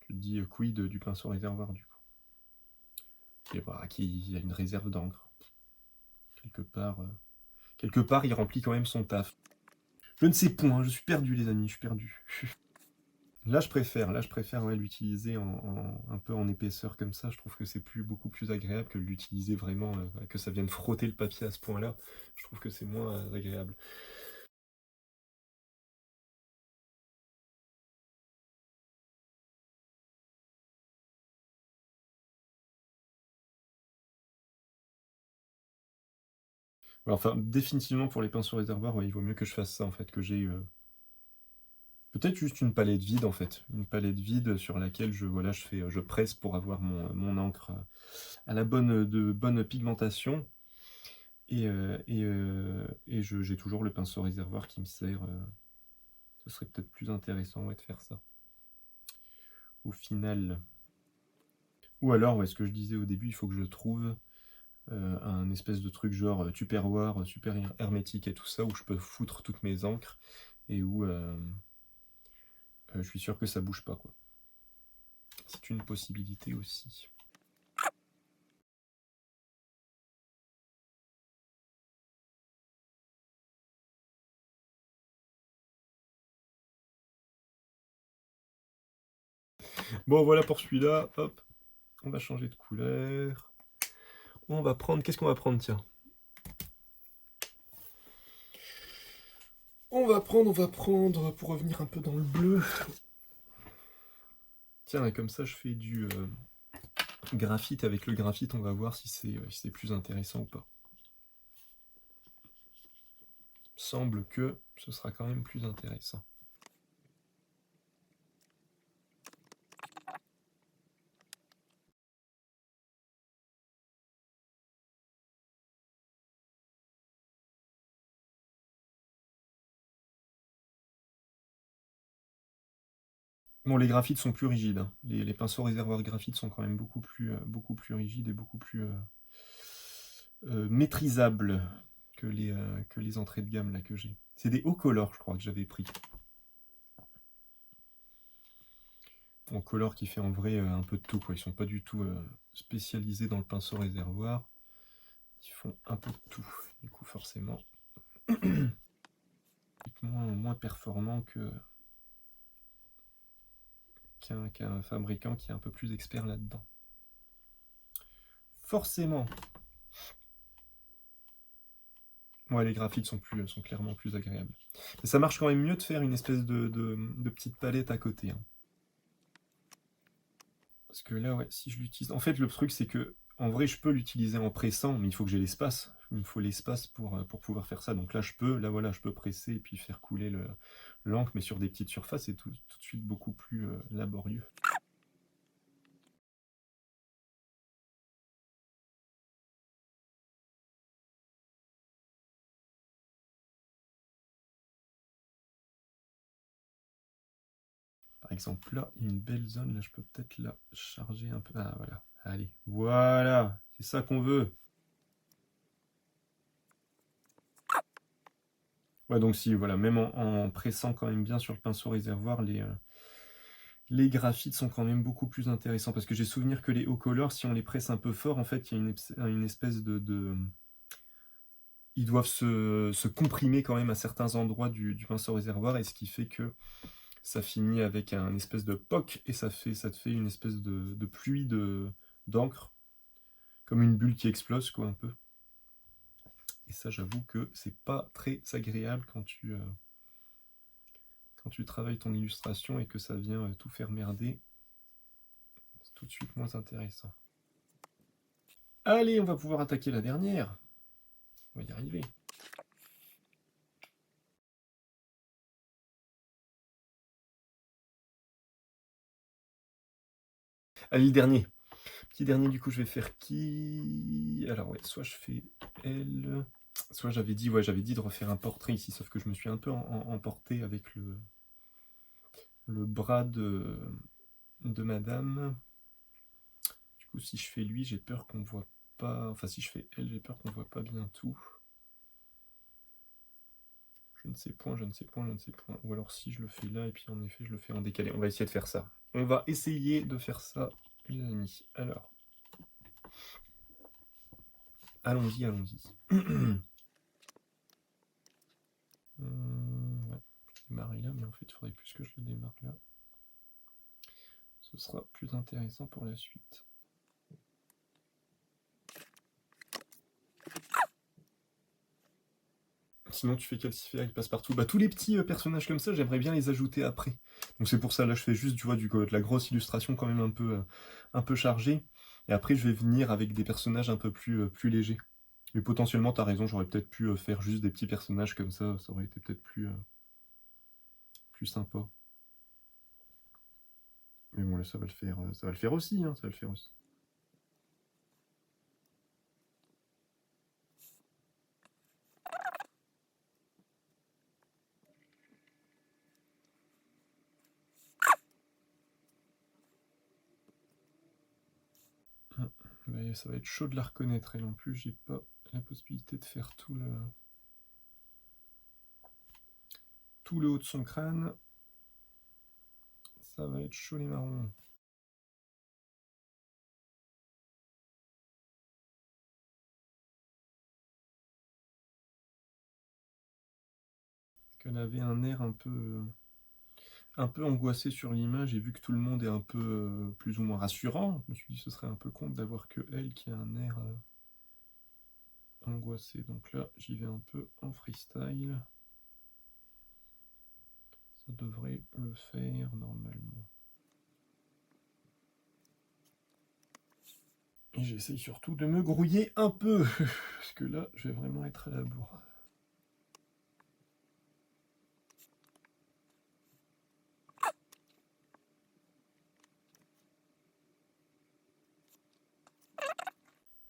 Speaker 1: tu te dis quid du pinceau réservoir, du coup. Et voilà, il y a une réserve d'encre. Quelque part, il remplit quand même son taf. Je ne sais point, je suis perdu, les amis, je suis perdu. Là, je préfère ouais, l'utiliser un peu en épaisseur comme ça. Je trouve que c'est beaucoup plus agréable que de l'utiliser vraiment, que ça vienne frotter le papier à ce point-là. Je trouve que c'est moins agréable. Ouais, enfin, définitivement pour les pinceaux réservoirs, ouais, il vaut mieux que je fasse ça en fait, que j'ai peut-être juste une palette vide en fait, une palette vide sur laquelle voilà, je presse pour avoir mon encre à la bonne pigmentation. Et j'ai toujours le pinceau réservoir qui me sert. Ce serait peut-être plus intéressant ouais, de faire ça au final. Ou alors, ouais, ce que je disais au début, il faut que je trouve un espèce de truc genre Tupperware, super hermétique et tout ça, où je peux foutre toutes mes encres et où je suis sûr que ça bouge pas, quoi. C'est une possibilité aussi. Bon, voilà pour celui-là. Hop, on va changer de couleur. On va prendre. Qu'est-ce qu'on va prendre, tiens? On va prendre, pour revenir un peu dans le bleu. Tiens, et comme ça, je fais du graphite. Avec le graphite, on va voir si c'est plus intéressant ou pas. Semble que ce sera quand même plus intéressant. Bon, les graphites sont plus rigides, hein. Les pinceaux réservoirs graphites sont quand même beaucoup plus rigides et beaucoup plus maîtrisables que les entrées de gamme là, que j'ai. C'est des hauts colors, je crois, que j'avais pris. En color qui fait en vrai un peu de tout, quoi. Ils sont pas du tout spécialisés dans le pinceau réservoir. Ils font un peu de tout. Du coup, forcément, moins performant qu'un fabricant qui est un peu plus expert là-dedans. Forcément. Ouais, les graphites sont clairement plus agréables. Mais ça marche quand même mieux de faire une espèce de petite palette à côté, hein. Parce que là, ouais, si je l'utilise... En fait, le truc, c'est que, en vrai, je peux l'utiliser en pressant, mais il faut que j'ai l'espace. Il me faut l'espace pour pouvoir faire ça. Donc là, voilà, je peux presser et puis faire couler l'encre, mais sur des petites surfaces, c'est tout de suite beaucoup plus laborieux. Par exemple, là, il y a une belle zone. Là, je peux peut-être la charger un peu. Ah, voilà. Allez, voilà. C'est ça qu'on veut. Ouais, donc si, voilà, même en pressant quand même bien sur le pinceau réservoir, les graphites sont quand même beaucoup plus intéressants. Parce que j'ai souvenir que les hauts colors, si on les presse un peu fort, en fait, il y a une espèce ils doivent se comprimer quand même à certains endroits du pinceau réservoir, et ce qui fait que ça finit avec un espèce de poc, et ça te fait une espèce de pluie d'encre, comme une bulle qui explose, quoi, un peu. Et ça, j'avoue que c'est pas très agréable quand tu travailles ton illustration et que ça vient tout faire merder. C'est tout de suite moins intéressant. Allez, on va pouvoir attaquer la dernière. On va y arriver. Allez, le dernier. Petit dernier, du coup, je vais faire qui? Alors, ouais, soit je fais elle. Soit j'avais dit de refaire un portrait ici, sauf que je me suis un peu emporté avec le bras de madame. Du coup, si je fais lui, j'ai peur qu'on voit pas. Enfin, si je fais elle, j'ai peur qu'on voit pas bien tout. Je ne sais point, je ne sais point, je ne sais point. Ou alors si je le fais là, et puis en effet, je le fais en décalé. On va essayer de faire ça. On va essayer de faire ça, les amis. Alors, allons-y, allons-y. Ouais, je démarre là, mais en fait, il faudrait plus que je le démarre là. Ce sera plus intéressant pour la suite. Sinon, tu fais calcifère, il passe partout. Bah, tous les petits personnages comme ça, j'aimerais bien les ajouter après. Donc c'est pour ça, là, je fais juste, tu vois, de la grosse illustration quand même un peu chargée. Et après, je vais venir avec des personnages un peu plus légers. Mais potentiellement, t'as raison, j'aurais peut-être pu faire juste des petits personnages comme ça aurait été peut-être plus sympa. Mais bon, là, ça va le faire aussi, hein, ça va le faire aussi. Mais ça va être chaud de la reconnaître, elle en plus, j'ai pas la possibilité de faire tout le haut de son crâne. Ça va être chaud les marrons. Parce qu'elle avait un air un peu angoissé sur l'image, et vu que tout le monde est un peu plus ou moins rassurant, je me suis dit ce serait un peu con d'avoir que elle qui a un air angoissé. Donc là, j'y vais un peu en freestyle. Ça devrait le faire normalement. Et j'essaye surtout de me grouiller un peu, parce que là, je vais vraiment être à la bourre.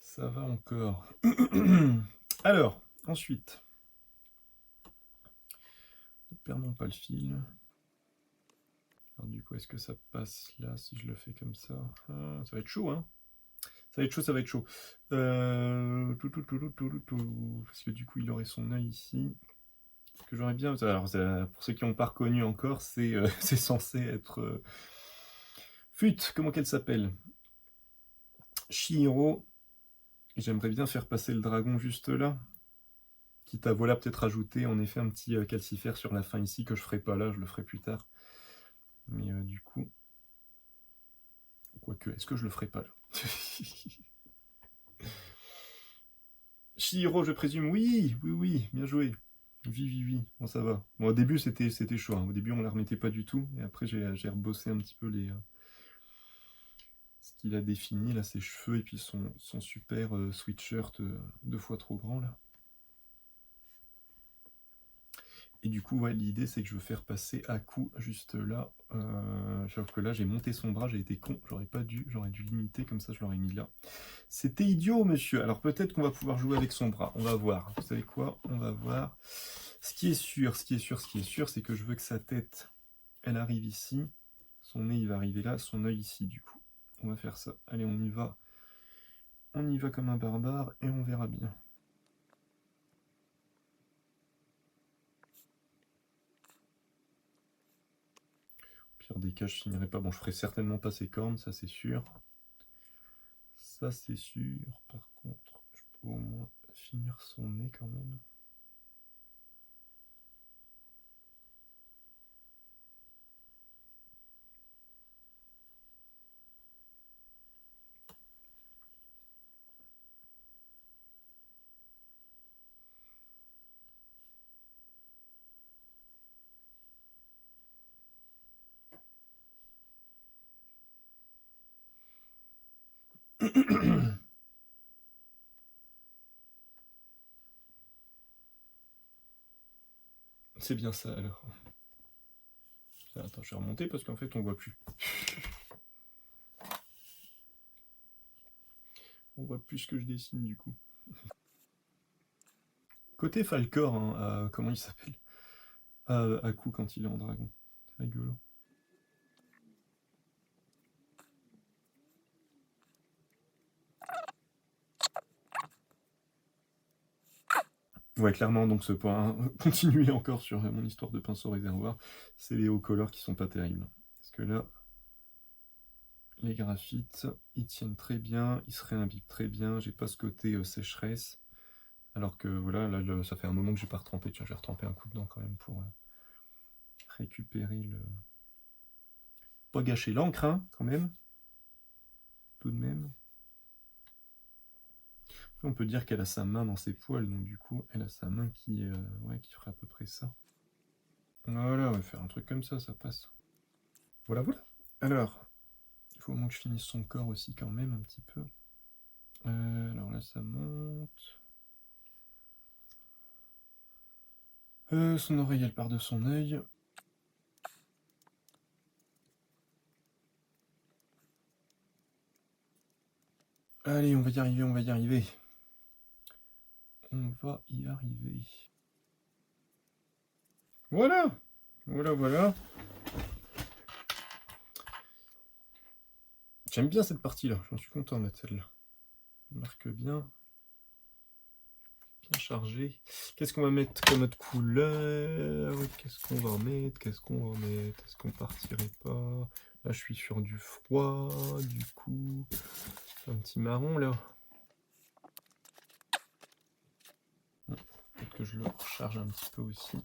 Speaker 1: Ça va encore. Alors, ensuite, ne perdons pas le fil. Alors du coup, est-ce que ça passe là si je le fais comme ça? Ça va être chaud, hein? Ça va être chaud, ça va être chaud. Parce que du coup, il aurait son œil ici. Ce que j'aurais bien... Alors, pour ceux qui n'ont pas reconnu encore, c'est c'est censé être... Fut, comment qu'elle s'appelle? Chihiro. J'aimerais bien faire passer le dragon juste là. Quitte à, voilà, peut-être rajouter en effet un petit calcifère sur la fin ici, que je ferai pas là, je le ferai plus tard. Mais du coup... Quoique, est-ce que je le ferai pas là? Chihiro, je présume. Oui, oui, oui, bien joué. Oui, oui, oui. Bon, ça va. Bon, au début, c'était chaud, hein. Au début, on la remettait pas du tout. Et après, j'ai rebossé un petit peu ce qu'il a défini, là, ses cheveux et puis son super sweatshirt 2 fois trop grand, là. Et du coup, ouais, l'idée, c'est que je veux faire passer Aku juste là. Sauf que là, j'ai monté son bras, j'ai été con. J'aurais dû limiter, comme ça, je l'aurais mis là. C'était idiot, monsieur. Alors peut-être qu'on va pouvoir jouer avec son bras. On va voir. Vous savez quoi? On va voir. Ce qui est sûr, c'est que je veux que sa tête, elle arrive ici. Son nez, il va arriver là. Son œil ici, du coup. On va faire ça. Allez, on y va. On y va comme un barbare et on verra bien. Au pire des cas, je finirai pas. Bon, je ferai certainement pas ses cornes, ça c'est sûr. Ça c'est sûr. Par contre, je peux au moins finir son nez quand même. C'est bien ça alors. Attends, je vais remonter parce qu'en fait on voit plus. On voit plus ce que je dessine du coup. Côté Falcor, hein, comment il s'appelle? Aku quand il est en dragon. C'est rigolo. Ouais, clairement, donc ce point, continuer encore sur mon histoire de pinceau réservoir, c'est les hauts colors qui sont pas terribles. Parce que là, les graphites, ils tiennent très bien, ils se réimbibent très bien, j'ai pas ce côté sécheresse. Alors que voilà, là, ça fait un moment que j'ai pas retrempé, tiens, j'ai retrempé un coup dedans quand même pour récupérer pas gâcher l'encre, hein, quand même. Tout de même. On peut dire qu'elle a sa main dans ses poils, donc du coup, elle a sa main qui ferait à peu près ça. Voilà, on va faire un truc comme ça passe. Voilà, voilà. Alors, il faut au moins que je finisse son corps aussi quand même un petit peu. Alors là, ça monte. Son oreille, elle part de son œil. Allez, on va y arriver, on va y arriver. On va y arriver. Voilà. Voilà, voilà. J'aime bien cette partie-là, j'en suis content de celle-là. Elle marque bien. Bien chargé. Qu'est-ce qu'on va mettre comme autre couleur? Qu'est-ce qu'on va remettre? Qu'est-ce qu'on va mettre? Est-ce qu'on partirait pas? Là, je suis sur du froid, du coup. Un petit marron, là. Peut-être que je le recharge un petit peu aussi.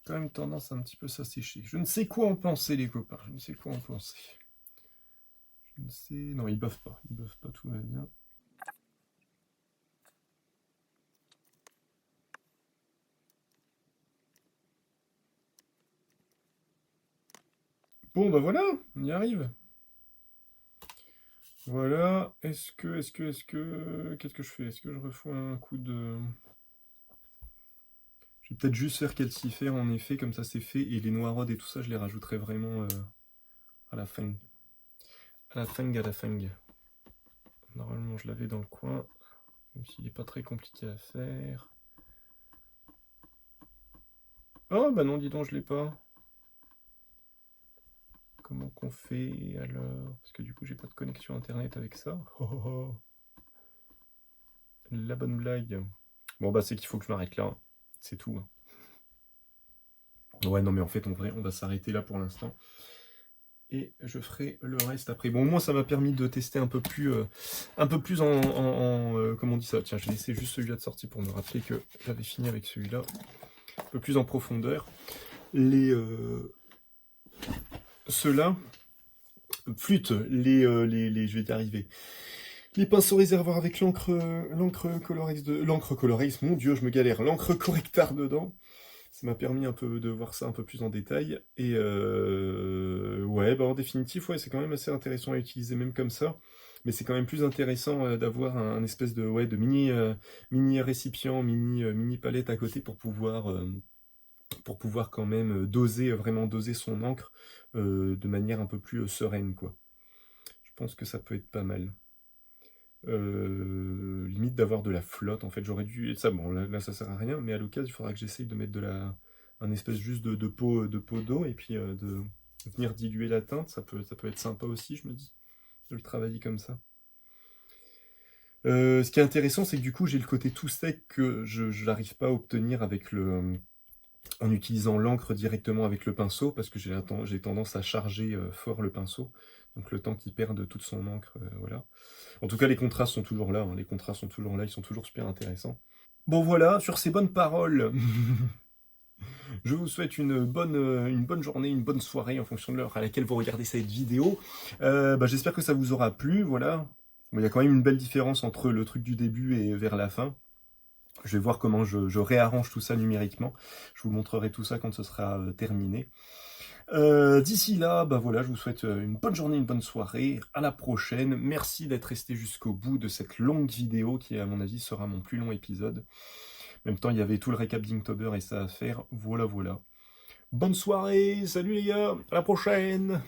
Speaker 1: Quand même tendance un petit peu s'assécher. Je ne sais quoi en penser, les copains. Je ne sais quoi en penser. Je ne sais... Non, ils boivent pas. Ils boivent pas, tout va bien. Bon, bah voilà, on y arrive. Voilà. Qu'est-ce que je fais? Est-ce que je refous un coup de... Je vais peut-être juste faire calcifère en effet, comme ça c'est fait, et les noirodes et tout ça, je les rajouterai vraiment à la fin. À la fin. Normalement, je l'avais dans le coin, même s'il n'est pas très compliqué à faire. Oh, bah non, dis donc, je l'ai pas. Comment qu'on fait alors? Parce que du coup, j'ai pas de connexion internet avec ça. Oh, oh, oh. La bonne blague. Bon, bah c'est qu'il faut que je m'arrête là. C'est tout. Ouais, non, mais en fait, en vrai, on va s'arrêter là pour l'instant. Et je ferai le reste après. Bon, au moins, ça m'a permis de tester un peu plus comment on dit ça? Tiens, je vais laisser juste celui-là de sortie pour me rappeler que j'avais fini avec celui-là. Un peu plus en profondeur. Ceux-là, flûte, je vais y arriver. Les pinceaux réservoirs avec l'encre Colorex, mon dieu, je me galère, l'encre correctar dedans. Ça m'a permis un peu de voir ça un peu plus en détail. Et ouais, bah en définitive, ouais, c'est quand même assez intéressant à utiliser même comme ça. Mais c'est quand même plus intéressant d'avoir un espèce de, ouais, de mini récipient, mini palette à côté pour pouvoir quand même doser, vraiment doser son encre de manière un peu plus sereine, quoi. Je pense que ça peut être pas mal. Limite d'avoir de la flotte, en fait, j'aurais dû... Ça, bon, là, ça sert à rien, mais à l'occasion, il faudra que j'essaye de mettre un espèce juste de pot d'eau, et puis de venir diluer la teinte, ça peut être sympa aussi, je me dis, de le travailler comme ça. Ce qui est intéressant, c'est que du coup, j'ai le côté tout sec que je n'arrive pas à obtenir avec en utilisant l'encre directement avec le pinceau, parce que j'ai tendance à charger fort le pinceau, donc le temps qu'il perde toute son encre, voilà. En tout cas, les contrastes sont toujours là, hein. Les contrastes sont toujours là, ils sont toujours super intéressants. Bon voilà, sur ces bonnes paroles, je vous souhaite une bonne journée, une bonne soirée en fonction de l'heure à laquelle vous regardez cette vidéo. J'espère que ça vous aura plu, voilà. Bon, il y a quand même une belle différence entre le truc du début et vers la fin. Je vais voir comment je réarrange tout ça numériquement. Je vous montrerai tout ça quand ce sera terminé. D'ici là, bah voilà, je vous souhaite une bonne journée, une bonne soirée. À la prochaine. Merci d'être resté jusqu'au bout de cette longue vidéo qui, à mon avis, sera mon plus long épisode. En même temps, il y avait tout le récap d'Inktober et ça à faire. Voilà, voilà. Bonne soirée, salut les gars, à la prochaine.